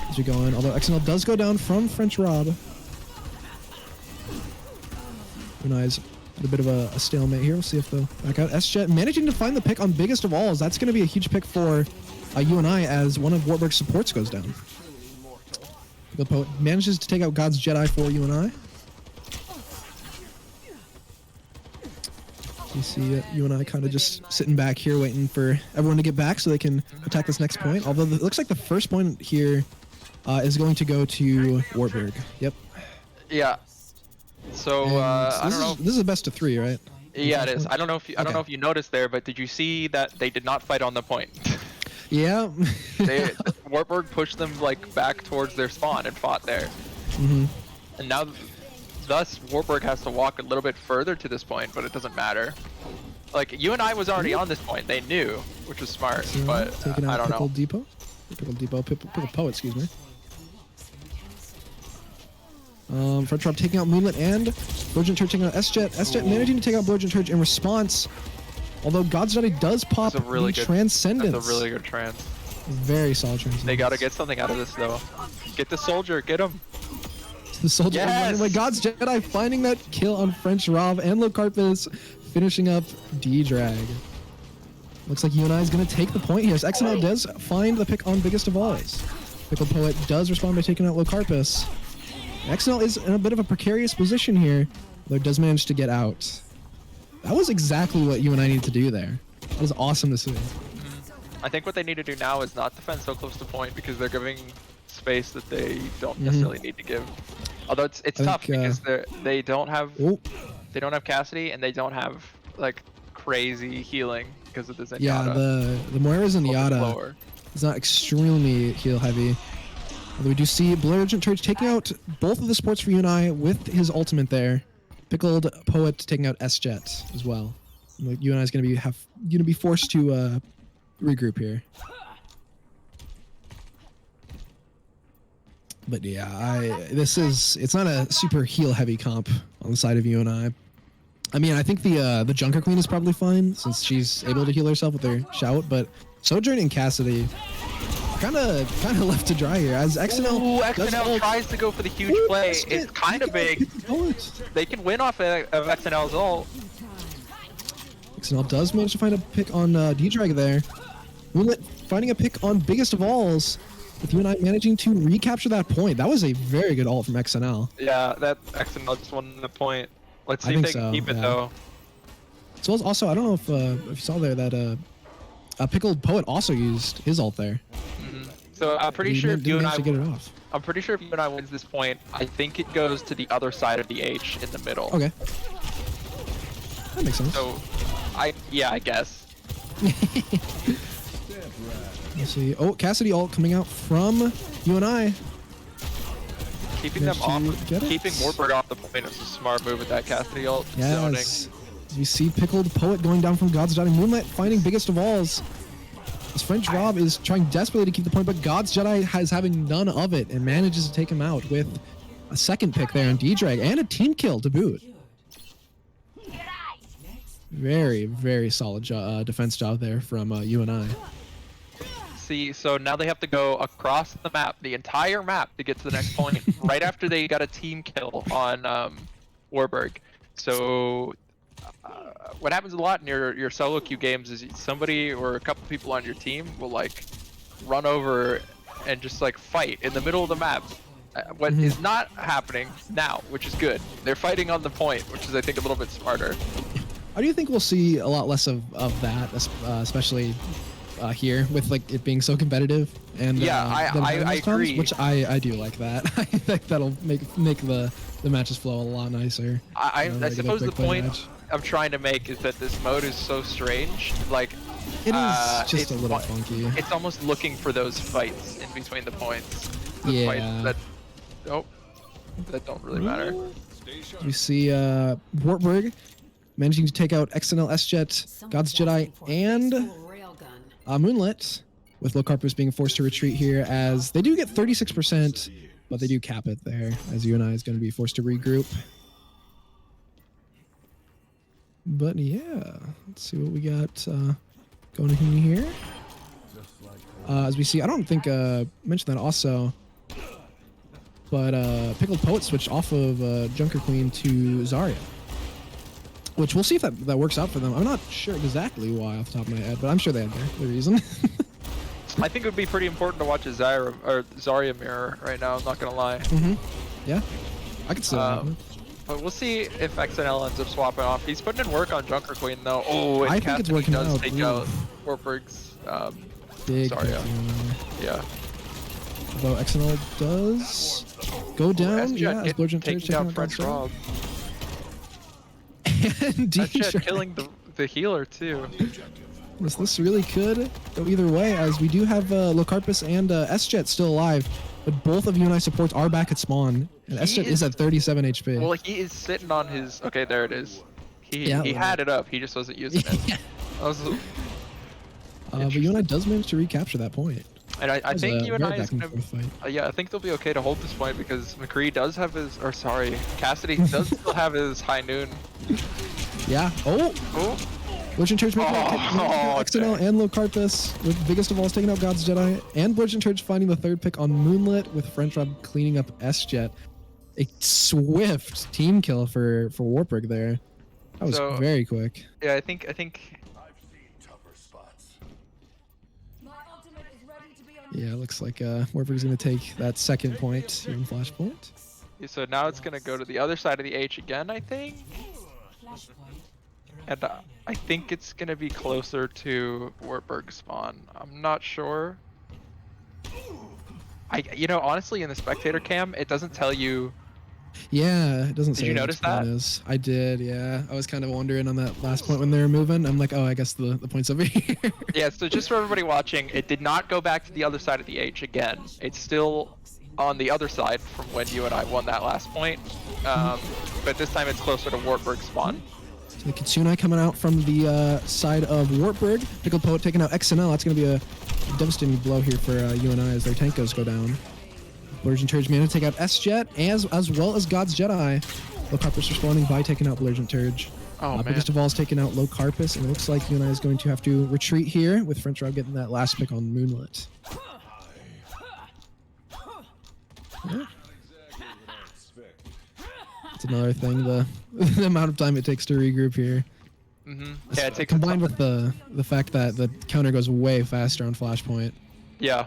as we go in. Although XNL does go down from French Rob. UNI's at a bit of a stalemate here. We'll see if they'll back out. S-Jet managing to find the pick on Biggest of Alls. That's going to be a huge pick for UNI as one of Wartburg's supports goes down. The Poet manages to take out God's Jedi for UNI. You see UNI kind of just sitting back here waiting for everyone to get back so they can attack this next point. Although it looks like the first point here is going to go to Wartburg. Yep. Yeah. So I don't know. This is a best of 3, right? Yeah, it is. I don't know if you noticed there, but did you see that they did not fight on the point? Yeah. Wartburg pushed them like back towards their spawn and fought there. And now, thus, Wartburg has to walk a little bit further to this point, but it doesn't matter. Like, UNI was already on this point. They knew, which was smart, So, but I don't know. Pickle Poet, excuse me. French Rob taking out Moonlit and Blurgent Church taking out S-Jet. S-Jet managing to take out Blurgent Church in response. Although God's Jedi does pop That's a really good Transcendence. That's a really good trans. Very solid Transcendence. They gotta get something out of this though. Get the Soldier, get him. The Soldier Yes! away. God's Jedi finding that kill on French Rob and Locarpus finishing up D-Drag. Looks like UNI is going to take the point here as XNL does find the pick on Biggest of Alls. Pickle Poet does respond by taking out Locarpus. XNL is in a bit of a precarious position here, though it does manage to get out. That was exactly what UNI needed to do there. That was awesome to see. I think what they need to do now is not defend so close to point because they're giving space that they don't necessarily need to give. Although it's tough because they don't have Cassidy and they don't have like crazy healing because of the Zenyatta. Yeah, the Moira's Zenyatta is not extremely heal heavy. Although we do see Blurgent Church taking out both of the supports for UNI with his ultimate there. Pickled Poet taking out S-Jet as well. Like UNI is gonna be forced to regroup here. But yeah, it's not a super heal heavy comp on the side of UNI. I mean, I think the Junker Queen is probably fine since she's able to heal herself with her shout, but Sojourn and Cassidy kind of left to dry here as XNL. XNL tries to go for the huge play. It's kind of big. They can win off of XNL's ult. XNL does manage to find a pick on D-Drag there. Moonlit finding a pick on Biggest of Alls, with UNI managing to recapture that point. That was a very good ult from XNL. Yeah, that XNL just won the point. Let's see if they can keep it though. So also, I don't know if you saw there that Pickled Poet also used his ult there. So I'm pretty sure if UNI get it off. I'm pretty sure if UNI wins this point, I think it goes to the other side of the H in the middle. Okay. That makes sense. So, I guess. Let's see. Oh, Cassidy ult coming out from UNI. Keeping them off, keeping Warburg off the point is a smart move with that Cassidy ult. Yes. We see Pickled Poet going down from God's Jedi. Moonlight finding Biggest of Alls. This French Rob is trying desperately to keep the point, but God's Jedi is having none of it and manages to take him out with a second pick there on D-Drag and a team kill to boot. Very, very solid defense job there from UNI. See, so now they have to go across the map, the entire map, to get to the next point, right after they got a team kill on Warburg. So what happens a lot in your solo queue games is somebody or a couple people on your team will like run over and just like fight in the middle of the map. What is not happening now, which is good. They're fighting on the point, which is I think a little bit smarter. I do think we'll see a lot less of that, especially here with like it being so competitive. And yeah, I agree. Which I do like that. I think that'll make the matches flow a lot nicer. I suppose the point I'm trying to make is that this mode is so strange. Like it is just a little funky. It's almost looking for those fights in between the points. The fights that don't really matter. We see Wartburg managing to take out XNL S-Jet, God's Jedi, and Moonlit, with Locarpus being forced to retreat here as they do get 36%, but they do cap it there as UNI is going to be forced to regroup. But yeah, let's see what we got going in here. As we see, I don't think mentioned that also, but Pickled Poet switched off of Junker Queen to Zarya, which we'll see if that works out for them. I'm not sure exactly why off the top of my head, but I'm sure they had their reason. I think it would be pretty important to watch a Zarya mirror right now, I'm not going to lie. Yeah, I could see that. But we'll see if XNL ends up swapping off. He's putting in work on Junker Queen though. Oh, and I think it's working does out. take out Warburg's big Zarya. Yeah. Although XNL does go down, yeah, as Blurgent taking out French Rob. And S-Jet killing the healer too. This really could go either way, as we do have Locarpus and S-Jet still alive, but both of UNI supports are back at spawn, and S-Jet is at 37 HP. Well, he is sitting on his... Okay, there it is. He had it up, he just wasn't using it. But UNI does manage to recapture that point. And I think UNI is going to... yeah, I think they'll be okay to hold this point because McCree does have his... Or sorry, Cassidy does still have his high noon. Yeah. Oh! Blurgent Church making XNL and Locarpus, with Biggest of Alls taking out God's Jedi, and Blurgent Church finding the third pick on Moonlit, with French Rob cleaning up S-Jet. A swift team kill for Warburg there. That was very quick. Yeah, I think yeah, it looks like Warburg's going to take that second point here in Flashpoint. So now it's going to go to the other side of the H again, I think. And I think it's gonna be closer to Wartburg spawn. I'm not sure. Honestly, in the spectator cam, it doesn't tell you. Yeah, it doesn't Did say you what notice spawn that? is. I did, yeah. I was kind of wondering on that last point when they were moving. I'm like, oh, I guess the point's over here. Yeah, so just for everybody watching, it did not go back to the other side of the H again. It's still on the other side from when UNI won that last point. But this time it's closer to Wartburg spawn. So the Kitsune coming out from the side of Wartburg. Pickle Poet taking out XNL. That's going to be a devastating blow here for UNI as their tankos go down. Blurgent Turge managed to take out S-Jet as well as God's Jedi. Locarpus responding by taking out Blurgent Turge. Oh, man. Biggest of all is taking out Locarpus, and it looks like UNI is going to have to retreat here with French Rob getting that last pick on Moonlit. Yeah. That's another thing, the amount of time it takes to regroup here. Yeah, it takes combined with the fact that the counter goes way faster on Flashpoint. Yeah.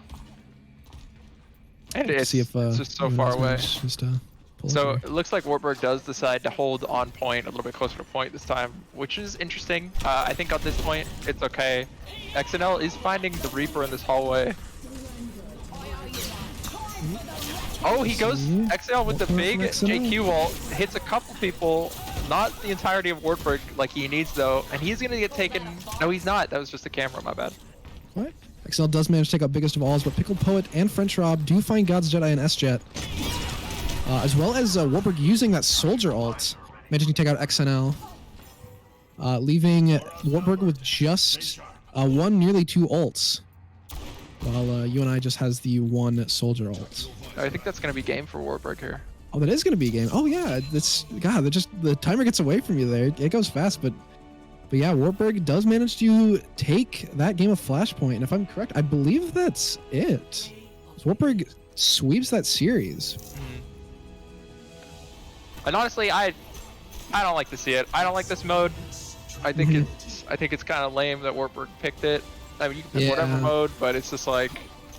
And it's just so far away. So it looks like Wartburg does decide to hold on point a little bit closer to point this time, which is interesting. I think on this point, it's okay. XNL is finding the Reaper in this hallway. Oh, he goes XNL with the big JQ ult, hits a couple people, not the entirety of Wartburg like he needs though, and he's gonna get taken. No, he's not. That was just the camera, my bad. What? XL does manage to take out biggest of alls, but Pickle Poet and French Rob do find God's Jedi and S-Jet. As well as Wartburg using that Soldier ult, managing to take out XNL. Leaving Wartburg with just one, nearly two ults. While UNI just has the one Soldier ult. I think that's going to be game for Wartburg here. Oh, that is going to be a game. Oh, yeah. The timer gets away from you there. It goes fast, but yeah, Wartburg does manage to take that game of Flashpoint. And if I'm correct, I believe that's it. Wartburg sweeps that series. And honestly, I don't like to see it. I don't like this mode. I think it's kind of lame that Wartburg picked it. I mean, you can pick whatever mode, but it's just like,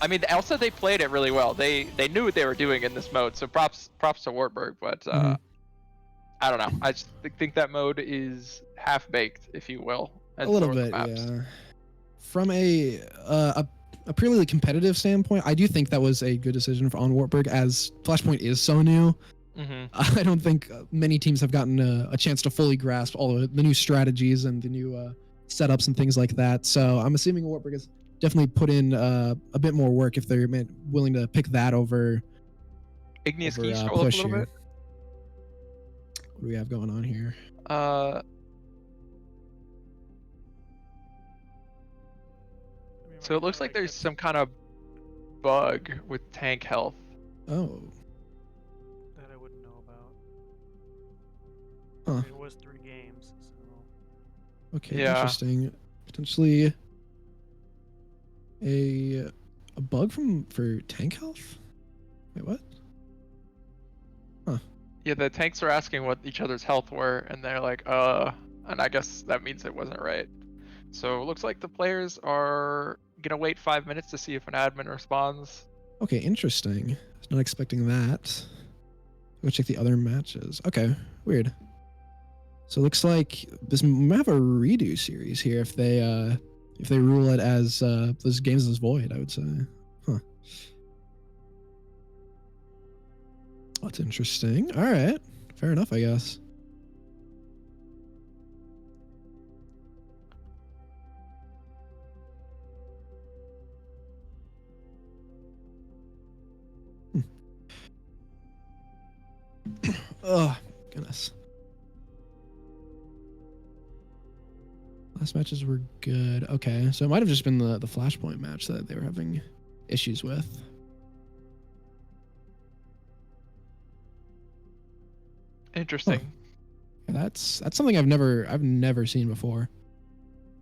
I mean, also they played it really well. They knew what they were doing in this mode, so props to Wartburg. But I don't know. I just think that mode is half baked, if you will. A little bit, yeah. From a purely competitive standpoint, I do think that was a good decision on Wartburg, as Flashpoint is so new. I don't think many teams have gotten a chance to fully grasp all of the new strategies and the new setups and things like that. So I'm assuming Wartburg has definitely put in a bit more work if they're willing to pick that over Igneous Key scroll up a little bit. What do we have going on here? So it looks like there's some kind of bug with tank health. Oh. That I wouldn't know about. Huh. It was 3 games, so. Okay, yeah. Interesting. Potentially a bug for tank health? Wait, what? Huh. Yeah, the tanks are asking what each other's health were, and they're like, and I guess that means it wasn't right. So it looks like the players are gonna wait 5 minutes to see if an admin responds. Okay, interesting. I was not expecting that. Go check the other matches. Okay, weird. So it looks like this might have a redo series here if they rule it as those games as void, I would say. Huh. That's interesting. All right. Fair enough, I guess. Oh, goodness. Last matches were good. Okay, so it might have just been the Flashpoint match that they were having issues with. Interesting. Huh. That's something I've never seen before.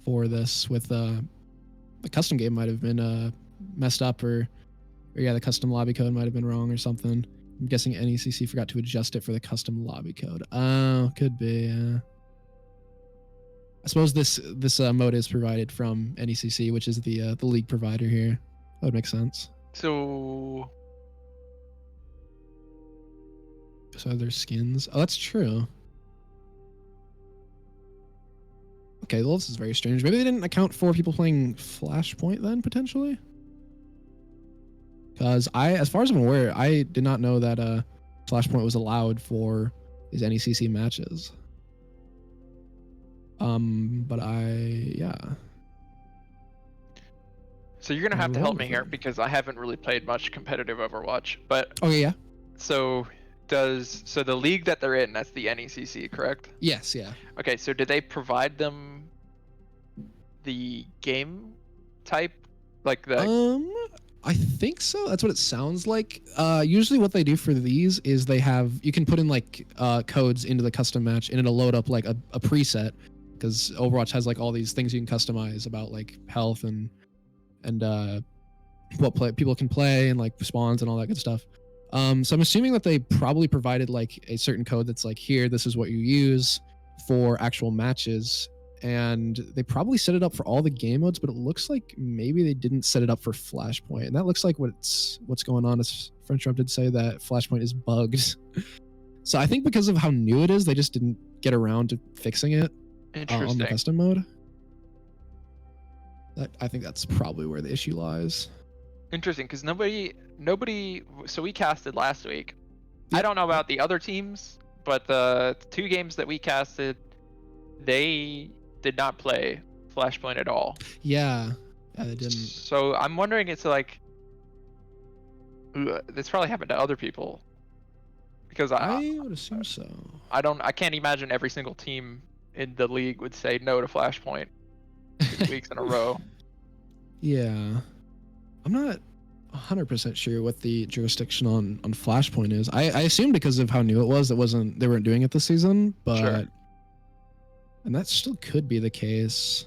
For this, with the custom game might have been messed up, or yeah, the custom lobby code might have been wrong or something. I'm guessing NECC forgot to adjust it for the custom lobby code. Oh, could be. I suppose this mode is provided from NECC, which is the league provider here. That would make sense. So there's skins. Oh, that's true. okay, well, this is very strange. Maybe they didn't account for people playing Flashpoint then, potentially? Because as far as I'm aware, I did not know that Flashpoint was allowed for these NECC matches. But yeah. So you're gonna have to Roll help me with here it. because I haven't really played much competitive Overwatch. But Okay, yeah. so the league that they're in, that's the NECC, correct? Yes, yeah. Okay, so did they provide them the game type, like the? I think so. That's what it sounds like. Usually what they do for these is you can put in like codes into the custom match and it'll load up like a preset, because Overwatch has like all these things you can customize about like health and what people can play and like spawns and all that good stuff. So I'm assuming that they probably provided like a certain code that's like, here, this is what you use for actual matches. And they probably set it up for all the game modes, but it looks like maybe they didn't set it up for Flashpoint. And that looks like what's going on. As French Trump did say that Flashpoint is bugged. So I think because of how new it is, they just didn't get around to fixing it on Interesting. the custom mode. I think that's probably where the issue lies. Interesting, because nobody. So we casted last week. I Yep. don't know about the other teams, but the 2 games that we casted, they did not play Flashpoint at all. Yeah, they didn't. So I'm wondering, it's like, this probably happened to other people, because I would assume so. I can't imagine every single team in the league would say no to Flashpoint 2 weeks in a row. Yeah, I'm not 100% sure what the jurisdiction on Flashpoint is. I assume because of how new it was, they weren't doing it this season, but Sure. And that still could be the case,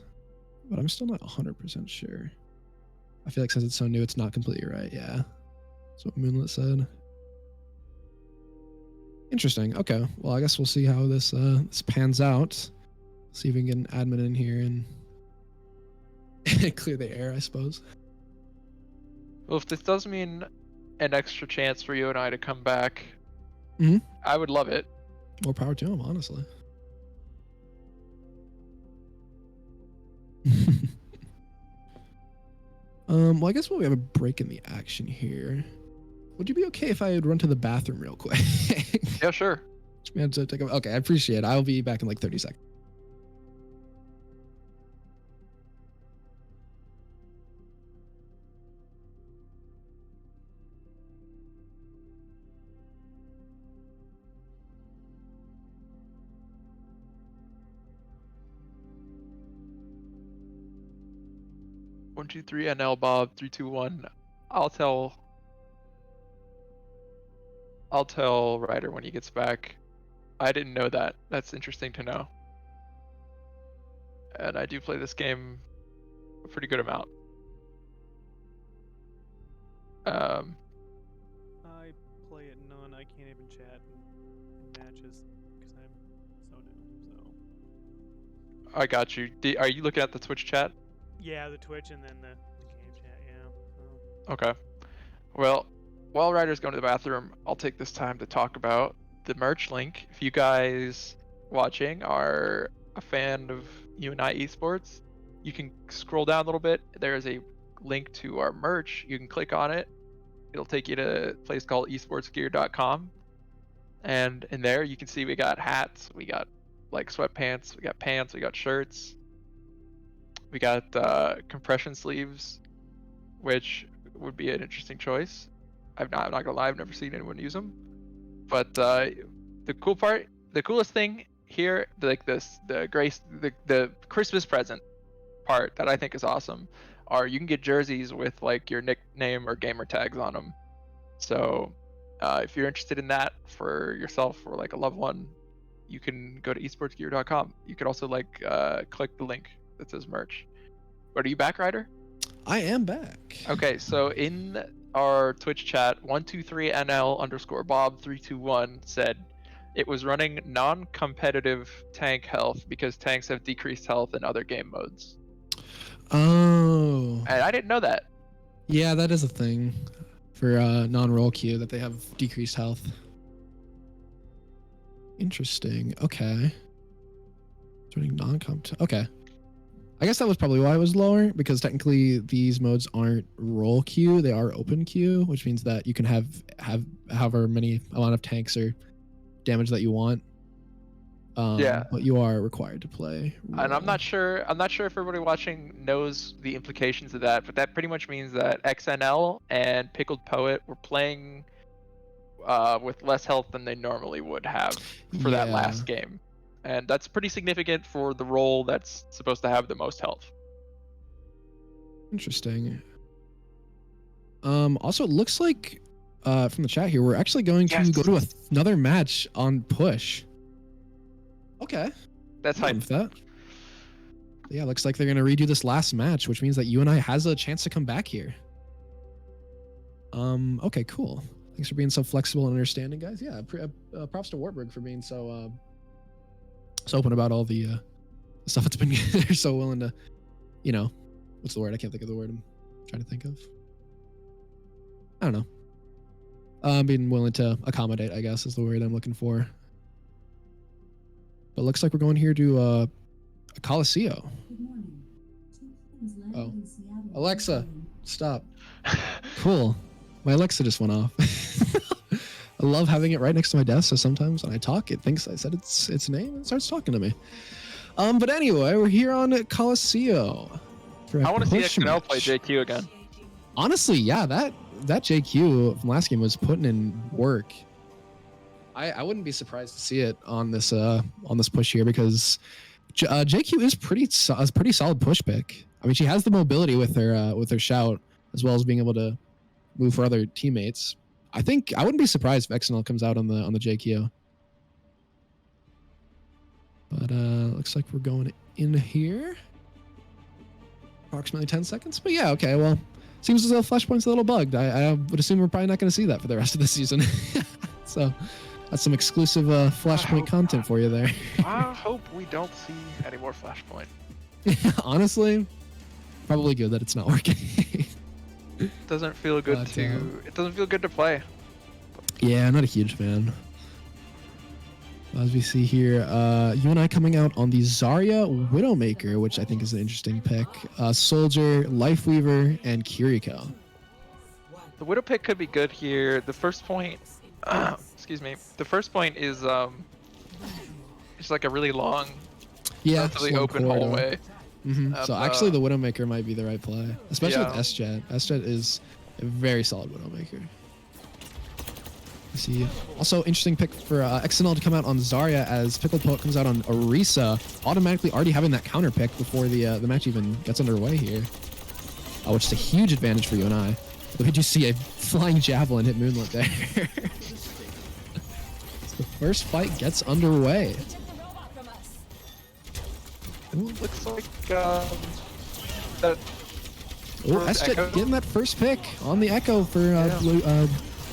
but I'm still not 100% sure. I feel like since it's so new, it's not completely right. Yeah, that's what Moonlit said. Interesting. Okay, well, I guess we'll see how this pans out. See if we can get an admin in here and clear the air, I suppose. Well, if this does mean an extra chance for UNI to come back, Mhm. I would love it. More power to him, honestly. Well, I guess we'll have a break in the action here. Would you be okay if I would run to the bathroom real quick? Yeah, sure. Okay, I appreciate it. I'll be back in like 30 seconds. One, two, three, NL Bob, 3, 2, 1. I'll tell Ryder when he gets back. I didn't know that. That's interesting to know. And I do play this game a pretty good amount. I play it none. I can't even chat in matches because I'm so new. So I got you. Are you looking at the Twitch chat? yeah, the Twitch and then the game chat. Yeah. So. Okay. Well, while Ryder's going to the bathroom, I'll take this time to talk about the merch link. If you guys watching are a fan of UNI Esports, you can scroll down a little bit. There's a link to our merch. You can click on it. It'll take you to a place called esportsgear.com. And in there, you can see we got hats, we got like sweatpants, we got pants, we got shirts. We got compression sleeves, which would be an interesting choice. I'm not gonna lie, I've never seen anyone use them. But the coolest thing here, like the Christmas present part that I think is awesome, are you can get jerseys with like your nickname or gamer tags on them. So if you're interested in that for yourself or like a loved one, you can go to esportsgear.com. You could also like click the link that says merch. But are you back, Ryder? I am back. Okay, so in our Twitch chat, 123NL_Bob321 said it was running non-competitive tank health because tanks have decreased health in other game modes. Oh. And I didn't know that. Yeah, that is a thing for non-roll queue, that they have decreased health. Interesting. Okay. It's running non-comp. Okay. I guess that was probably why it was lower, because technically these modes aren't roll queue, they are open queue, which means that you can have however many amount of tanks or damage that you want. Yeah. But you are required to play roll. And I'm not sure if everybody watching knows the implications of that, but that pretty much means that XNL and Pickled Poet were playing with less health than they normally would have for that last game. And that's pretty significant for the role that's supposed to have the most health. Interesting. Also, it looks like from the chat here, we're actually going to go to another match on push. Okay. That's hype. With that. Yeah, looks like they're going to redo this last match, which means that UNI has a chance to come back here. Okay, cool. Thanks for being so flexible and understanding, guys. Yeah, props to Wartburg for being so open about all the stuff that's been they're so willing to, you know, what's the word? I can't think of the word I'm trying to think of. I don't know. Being willing to accommodate, I guess, is the word I'm looking for. But looks like we're going here to a Coliseum. Oh, Alexa, stop. Cool. My Alexa just went off. I love having it right next to my desk, so sometimes when I talk, it thinks I said its name and starts talking to me. But anyway, we're here on Coliseum. I want to see XNL play JQ again. Honestly, yeah, that JQ from last game was putting in work. I wouldn't be surprised to see it on this push here, because JQ is a pretty solid push pick. I mean, she has the mobility with her shout, as well as being able to move for other teammates. I wouldn't be surprised if XNL comes out on the JQ. But looks like we're going in here. Approximately 10 seconds. But yeah, okay, well, seems as though Flashpoint's a little bugged. I would assume we're probably not going to see that for the rest of the season. So that's some exclusive Flashpoint content for you there. I hope we don't see any more Flashpoint. Honestly, probably good that it's not working. It doesn't feel good it doesn't feel good to play. Yeah, I'm not a huge fan. As we see here, UNI coming out on the Zarya Widowmaker, which I think is an interesting pick. Soldier, Lifeweaver, and Kiriko. The Widow pick could be good here. The first point, excuse me. The first point is it's like a really long, relatively open hallway. So actually, the Widowmaker might be the right play, especially with S-Jet. S-Jet is a very solid Widowmaker. See, also interesting pick for XNL to come out on Zarya, as Pickled Poet comes out on Orisa, automatically already having that counter pick before the match even gets underway here, which is a huge advantage for UNI. Look at you see a flying javelin hit Moonlit there. So the first fight gets underway. Looks like that. Oh, S-Jet getting that first pick on the Echo for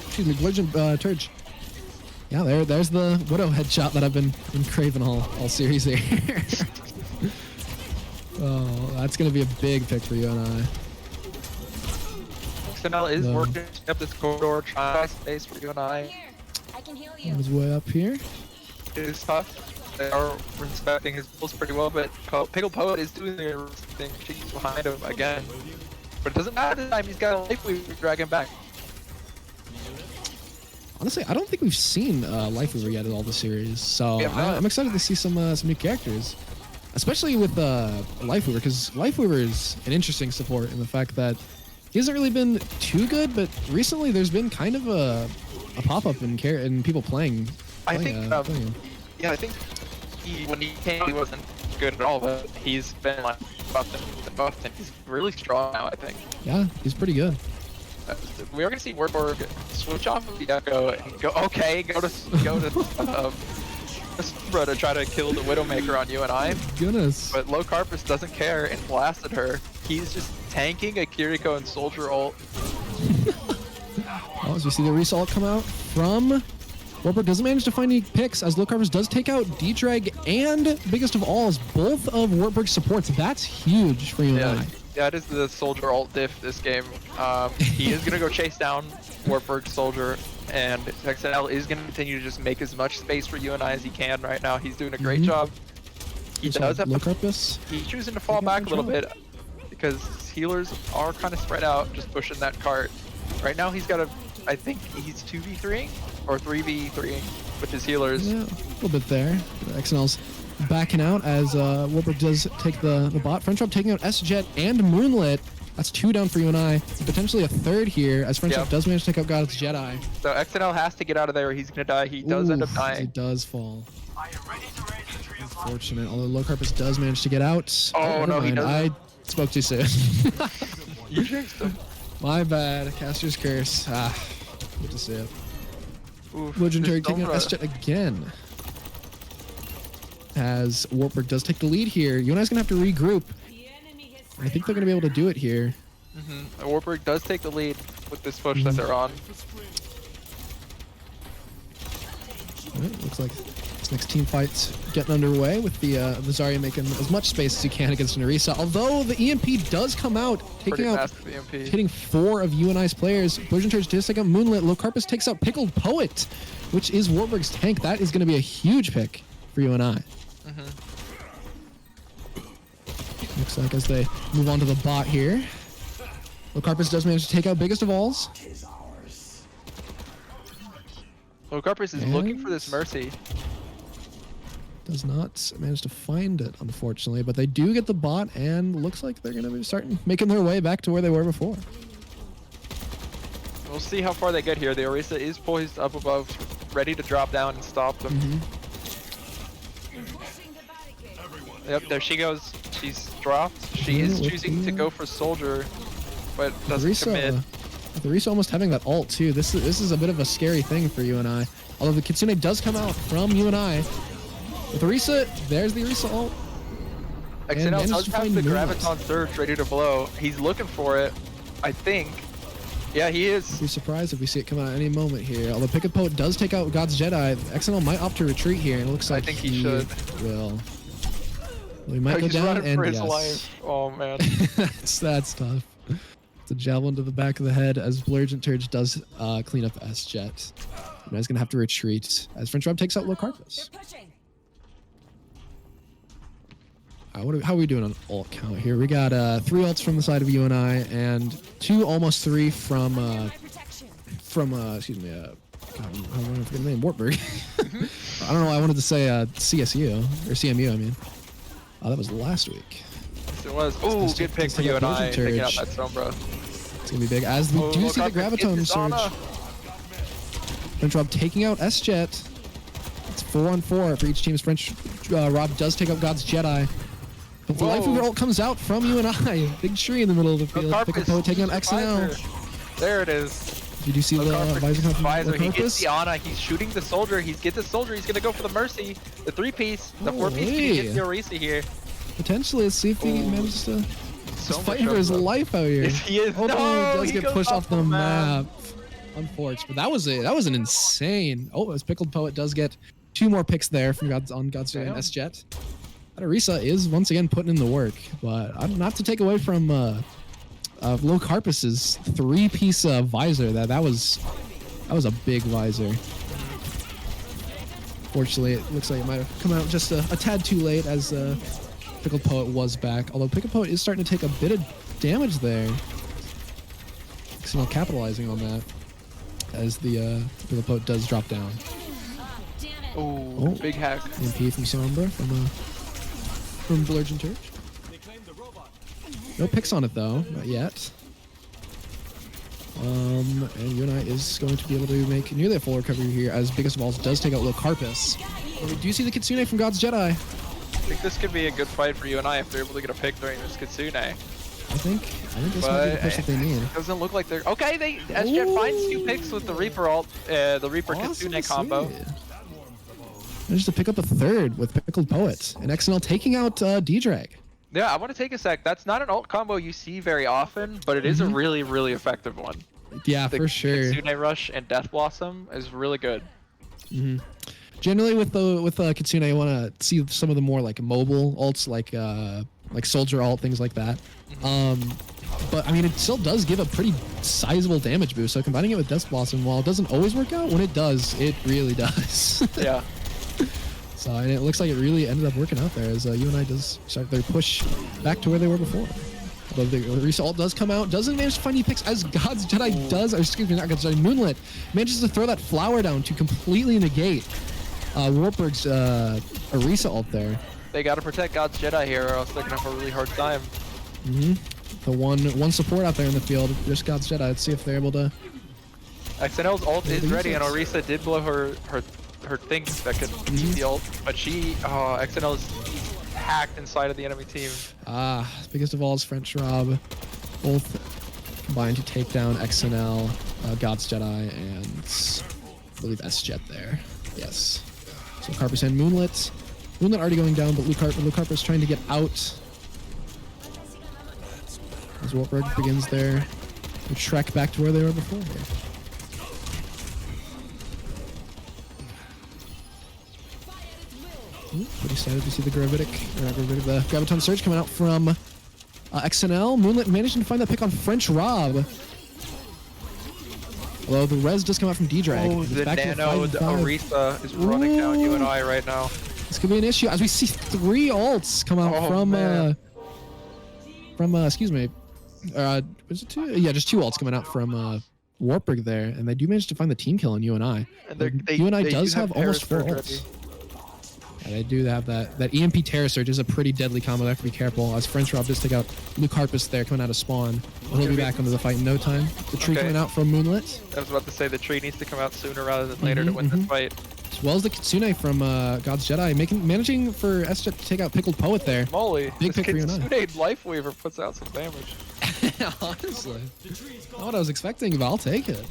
excuse me, Legend Turge. Yeah, there's the Widow headshot that I've been craving all series here. Oh, that's gonna be a big pick for UNI. XNL is working up this corridor, trying to space for UNI. I can heal you. He's way up here. It is tough. They are respecting his pulls pretty well, but Pickled Poet is doing the thing. She's behind him again. But it doesn't matter this time, he's got a life weaver to drag him back. Honestly, I don't think we've seen Lifeweaver yet in all the series, so I'm excited to see some new characters, especially with Lifeweaver, because Lifeweaver is an interesting support in the fact that he hasn't really been too good, but recently there's been kind of a pop-up in people playing. I think when he came, he wasn't good at all, but he's been like buffed and he's really strong now, I think. Yeah, he's pretty good. We are gonna see Wartburg switch off of the Echo and go to Sombra to try to kill the Widowmaker on UNI. Goodness. But Low Carpus doesn't care and blasted her. He's just tanking a Kiriko and Soldier ult. Oh, as we see the Reese ult come out from Wartburg, doesn't manage to find any picks, as Low Carpus does take out D-Drag and, biggest of all, is both of Wartburg's supports. That's huge for UNI. Yeah. That is the Soldier ult diff this game. He is going to go chase down Wartburg Soldier, and XNL is going to continue to just make as much space for UNI as he can right now. He's doing a great job. He does have to, Locarpus. he's choosing to fall Taking out back a little control. bit because healers are kind of spread out, just pushing that cart. Right now he's got I think he's 2v3 or 3v3 with his healers. Yeah, a little bit there. XNL's backing out as Warburg does take the bot. French Rob taking out S-Jet and Moonlit. That's 2 down for UNI. Potentially a 3rd here as French Rob does manage to take out God's Jedi. So XNL has to get out of there or he's going to die. He does end up He dying. does fall. Unfortunate, although Locarpus does manage to get out. Oh, no, he mind. doesn't. I spoke too soon. You jinxed him. My bad. Caster's curse. Good to see it. Oof, Legend this taking out Sombra. S-Jet again. As Warburg does take the lead here. UNI's going to have to regroup. I think they're going to be able to do it here. Warburg does take the lead with this push that they're on. Alright, looks like this next team fight's getting underway with the Zarya making as much space as he can against Nerissa. Although the EMP does come out, taking Pretty out, massive EMP. hitting 4 of UNI's players. Blursion Church does take out Moonlit. Locarpus takes out Pickled Poet, which is Warburg's tank. That is going to be a huge pick for UNI. Looks like as they move on to the bot here. Locarpus does manage to take out Biggest of Alls. Locarpus is looking for this Mercy. Does not manage to find it, unfortunately, but they do get the bot, and looks like they're going to be making their way back to where they were before. We'll see how far they get here. The Orisa is poised up above, ready to drop down and stop them. Yep, there she goes. She's dropped. She is choosing to go for Soldier, but doesn't commit. With Orisa almost having that ult too. This is a bit of a scary thing for UNI. Although the Kitsune does come out from UNI. With Orisa, there's the Orisa ult. XNL does to have find the Moonlight. Graviton Surge ready to blow. He's looking for it, I think. Yeah, he is. I'd be surprised if we see it come out any moment here. Although Picket Poet does take out God's Jedi, XNL might opt to retreat here, and it looks like I think he should. Will. Well, he might go He's down, running and for his yes. life. Oh man. that's tough. It's a javelin to the back of the head as Blurgent Turge does clean up S-Jet. And he's going to have to retreat as French Rob takes out Locarpus. How are we doing on ult count here? We got 3 ults from the side of UNI and 2, almost 3 from excuse me, God, I want to forget the name, Wartburg. I don't know, I wanted to say CSU, or CMU, I mean. Oh, that was last week. Yes, it was. Ooh, good pick for UNI. Taking out that Sombra. It's going to be big. As we do see the Graviton Surge. French Rob taking out S-Jet. It's 4-on-4 for each team's French. Rob does take out God's Jedi. But the Life Weaver ult comes out from UNI. Big tree in the middle of the field. Pickle Poet taking out XNL. There it is. Did you see the visor come from Visor. He gets Locarpus? the Ana. He's shooting the Soldier. He's get the Soldier. He's gonna go for the Mercy. The 3-piece. The 4-piece. He gets the Orisa here. Potentially, let's see if he manages to. So He's fighting for his life out here. Yes, he is. Oh, No, he does he get goes pushed off the map. map. Unfortunate, but that was an insane. Oh, as Pickled Poet does get 2 more picks there from God's Jedi and S-Jet. That Orisa is once again putting in the work, but not to take away from Locarpus's 3-piece visor. That was a big visor. Fortunately, it looks like it might have come out just a tad too late as Pickled Poet was back. Although Pickled Poet is starting to take a bit of damage there. XNL capitalizing on that as the Pickled Poet does drop down. Oh, big hack. EMP from Sombra from Blurgent Church. No picks on it though, not yet. And UNI is going to be able to make nearly a full recovery here as Biggest of Alls does take out Locarpus. We do see the Kitsune from God's Jedi. I think this could be a good fight for UNI if they're able to get a pick during this Kitsune. I think this might be the push that they need. It doesn't look like they're okay. S-Jet finds 2 picks with the Reaper ult, the Reaper Kitsune combo. Managed to pick up a 3rd with Pickled Poet and XNL taking out D-Drag. Yeah, I want to take a sec. That's not an ult combo you see very often, but it is a really, really effective one. Yeah, the for sure. Kitsune Rush and Death Blossom is really good. Generally, with Kitsune, I want to see some of the more like mobile ults, like Soldier ult, things like that. But I mean, it still does give a pretty sizable damage boost. So combining it with Death Blossom, while it doesn't always work out, when it does, it really does. Yeah. So and it looks like it really ended up working out there as UNI does start their push back to where they were before. Although the result does come out, doesn't manage to find any picks as God's Jedi does, or excuse me, not God's Jedi, Moonlit manages to throw that flower down to completely negate Wartburg's Orisa ult there. They gotta protect God's Jedi here, or else they're gonna have a really hard time. The one support out there in the field, just God's Jedi. Let's see if they're able to. XNL's ult is ready, and Orisa did blow her thing that could keep the ult, but XNL is hacked inside of the enemy team. Biggest of all is French Rob. Both combined to take down XNL, God's Jedi, and I believe S-Jet there. Yes. So Carpus and Moonlit. Moonlit already going down, but Lucarpus trying to get out. As Wartburg begins their trek back to where they were before. Pretty excited to see the the Graviton Surge coming out from XNL. Moonlit managing to find that pick on French Rob. Although the res does come out from D-Drag. Oh, the Nano Orisa is running down UNI right now. This could be an issue as we see 3 ults come out from excuse me. Was it 2? Yeah, just 2 ults coming out from Wartburg there, and they do manage to find the team kill on UNI. And UNI does have almost 4 ults. Yeah, they do have that EMP Terror Surge is a pretty deadly combo. They have to be careful as French Rob does take out Lucarpus there coming out of spawn. He'll be back into the fight in no time. The tree coming out from Moonlit. I was about to say the tree needs to come out sooner rather than later to win this fight. As well as the Kitsune from God's Jedi, managing for S-Jet to take out Pickled Poet there. Moly, big this pick for Kitsune Life Weaver puts out some damage. Honestly, not what I was expecting, but I'll take it.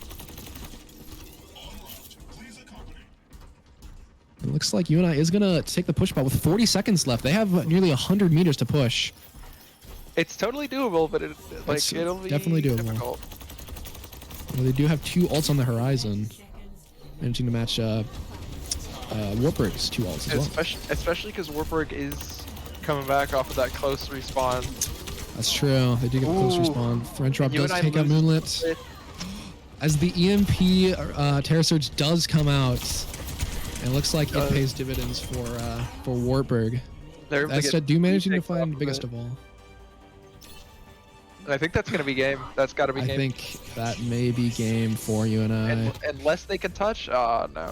It looks like UNI is going to take the push ball with 40 seconds left. They have nearly 100 meters to push. It's totally doable, but it'll be definitely doable. difficult. Well, they do have 2 ults on the horizon, managing to match Wartburg's 2 ults as well. Especially because Wartburg is coming back off of that close respawn. That's true. They do get the close respawn. French Rob does take out Moonlit. As the EMP Terror Surge does come out, it looks like it pays dividends for Wartburg. That's do managing to find biggest of all. I think that's gonna be game. That's gotta be game. I think that may be game for UNI. Unless they can touch, no.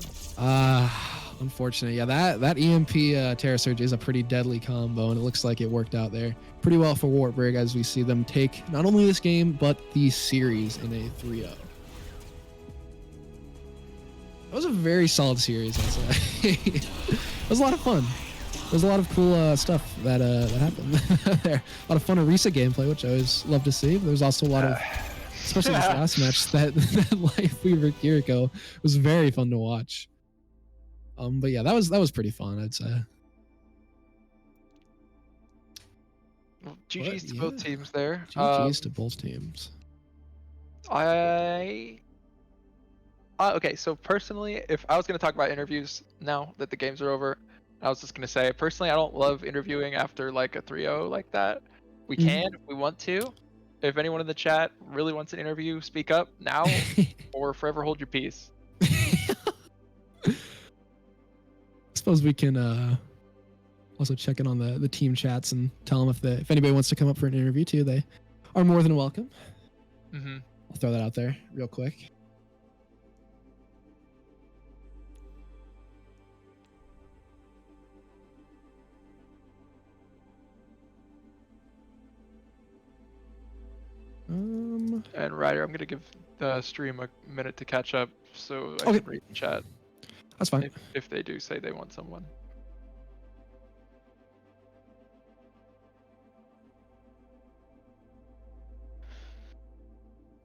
Unfortunate. Yeah, that EMP Terror Surge is a pretty deadly combo, and it looks like it worked out there pretty well for Wartburg as we see them take not only this game, but the series in a 3-0. That was a very solid series, I'd say. It was a lot of fun. There's a lot of cool stuff that happened there. A lot of fun Orisa gameplay, which I always love to see. There was also a lot of, especially this last match, that Life Weaver Kiriko was very fun to watch. But yeah, that was pretty fun, I'd say. Well, GG's to both teams there. GG's to both teams. Okay, so personally, if I was going to talk about interviews now that the games are over, I was just going to say, personally, I don't love interviewing after like a 3-0 like that. We can if we want to. If anyone in the chat really wants an interview, speak up now or forever hold your peace. I suppose we can also check in on the team chats and tell them if anybody wants to come up for an interview too, they are more than welcome. I'll throw that out there real quick. And Ryder, I'm gonna give the stream a minute to catch up, so I can read the chat. That's fine. If they do say they want someone.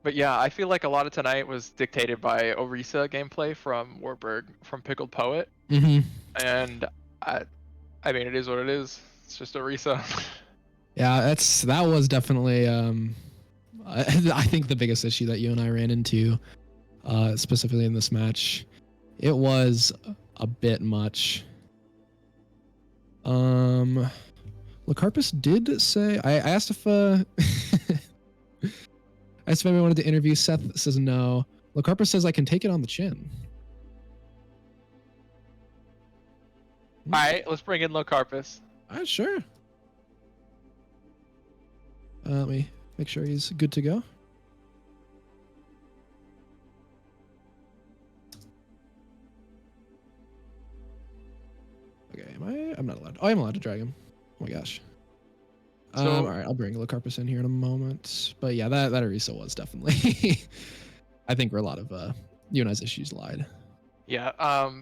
But yeah, I feel like a lot of tonight was dictated by Orisa gameplay from Wartburg, from Pickled Poet. And I mean, it is what it is. It's just Orisa. Yeah, that was definitely I think the biggest issue that UNI ran into, specifically in this match. It was a bit much. Lucarpus did say I asked if I asked if anyone wanted to interview. Seth says no. Lucarpus says I can take it on the chin. All right, let's bring in Locarpus. Sure. Let me make sure he's good to go. Okay, I'm not allowed. Oh, I'm allowed to drag him. Oh my gosh. So- all right, I'll bring Locarpus in here in a moment. But yeah, that Orisa was definitely. I think where a lot of UNI's issues lied. Yeah.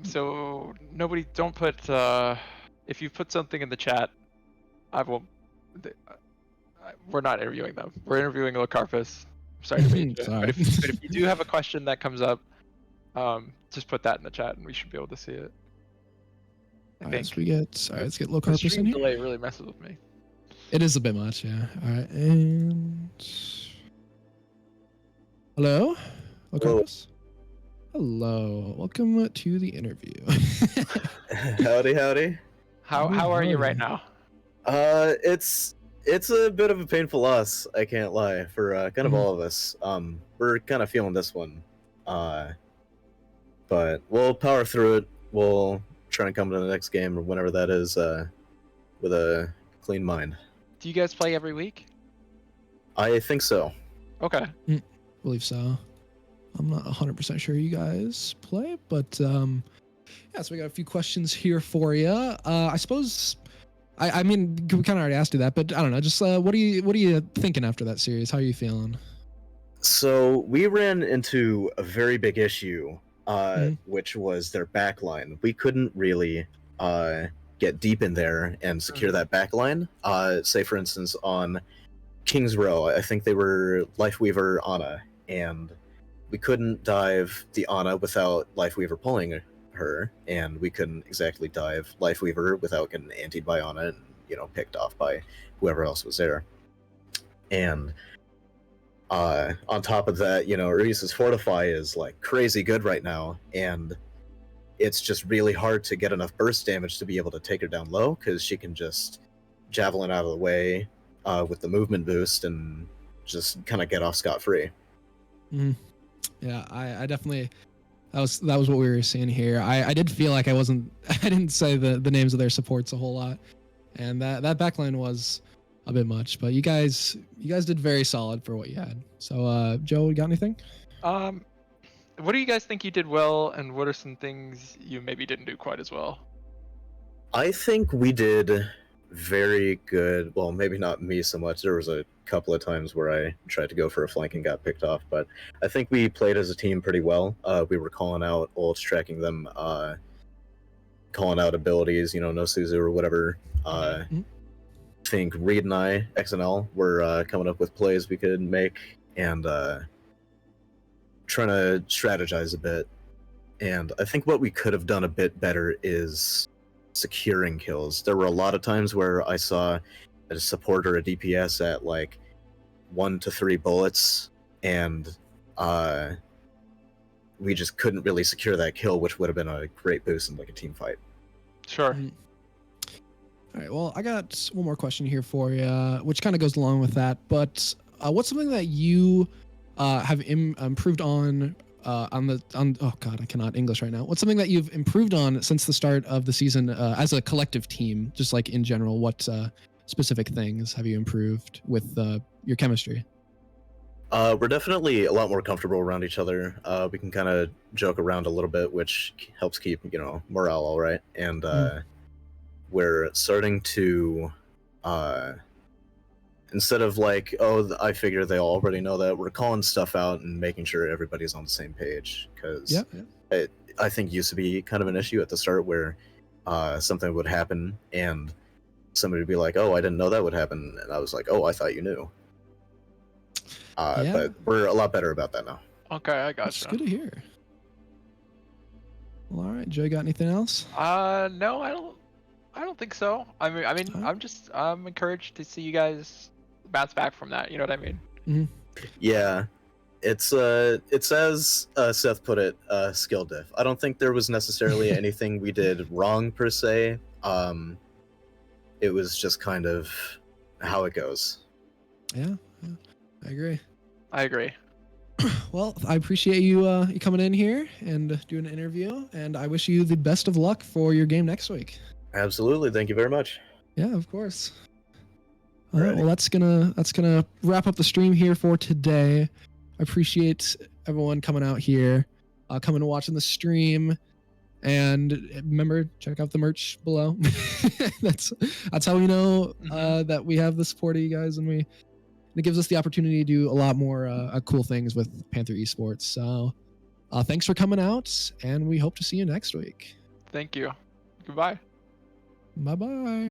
So nobody, don't put. If you put something in the chat, I won't. We're not interviewing them. We're interviewing Locarpus. I'm sorry to read you. Sorry. But if you do have a question that comes up, just put that in the chat and we should be able to see it. I All right, think. let's get The Locarpus in stream here. delay really messes with me. It is a bit much, yeah. All right, and hello, Locarpus. Hello, welcome to the interview. Howdy. How are you right Howdy. now? It's a bit of a painful loss, I can't lie, for kind of Mhm. all of us. We're kind of feeling this one. But we'll power through it. We'll try and come to the next game or whenever that is, with a clean mind. Do you guys play every week? I think so. Okay. Believe so. I'm not 100% sure you guys play, but yeah, so we got a few questions here for you. I suppose, I mean, we kind of already asked you that, but I don't know. Just what are you thinking after that series? How are you feeling? So we ran into a very big issue, Mhm. which was their backline. We couldn't really get deep in there and secure that backline. Say, for instance, on King's Row, I think they were Lifeweaver Ana, and we couldn't dive the Ana without Lifeweaver pulling her, and we couldn't exactly dive Lifeweaver without getting antied by Ana and, picked off by whoever else was there. And on top of that, Urisa's Fortify is like crazy good right now, and it's just really hard to get enough burst damage to be able to take her down low, because she can just javelin out of the way with the movement boost and just kind of get off scot-free. Yeah, I definitely, that was what we were seeing here. I did feel like I didn't say the names of their supports a whole lot, and that backline was a bit much, but you guys did very solid for what you had. So Joe, you got anything? What do you guys think you did well, and what are some things you maybe didn't do quite as well? I think we did very good. Well, maybe not me so much. There was a couple of times where I tried to go for a flank and got picked off, but I think we played as a team pretty well. We were calling out ults, tracking them, calling out abilities, no Suzu or whatever. I think Reed and I, XNL, were coming up with plays we could make and trying to strategize a bit. And I think what we could have done a bit better is securing kills. There were a lot of times where I saw a support or a DPS at like 1 to 3 bullets, and we just couldn't really secure that kill, which would have been a great boost in like a team fight. Sure. All right, well, I got one more question here for you, which kind of goes along with that. But what's something that you have improved on oh god, I cannot English right now. What's something that you've improved on since the start of the season as a collective team, just like in general? What specific things have you improved with your chemistry? We're definitely a lot more comfortable around each other. We can kind of joke around a little bit, which helps keep morale all right. And we're starting to instead of like, oh, I figure they already know that, we're calling stuff out and making sure everybody's on the same page. Because I think used to be kind of an issue at the start where something would happen and somebody would be like, oh, I didn't know that would happen. And I was like, oh, I thought you knew. But we're a lot better about that now. Okay, I gotcha. That's good to hear. Well, all right, Joe, got anything else? No, I don't think so. I mean, I'm encouraged to see you guys bounce back from that. You know what I mean? Yeah, it's as Seth put it, skill diff. I don't think there was necessarily anything we did wrong per se. It was just kind of how it goes. Yeah, I agree. Well, I appreciate you coming in here and doing an interview, and I wish you the best of luck for your game next week. Absolutely. Thank you very much. Yeah, of course. All right, Alrighty. well, that's gonna wrap up the stream here for today. I appreciate everyone coming out here, coming and watching the stream, and remember, check out the merch below. that's how we know that we have the support of you guys, and it gives us the opportunity to do a lot more cool things with Panther Esports. So, thanks for coming out, and we hope to see you next week. Thank you. Goodbye. Bye bye.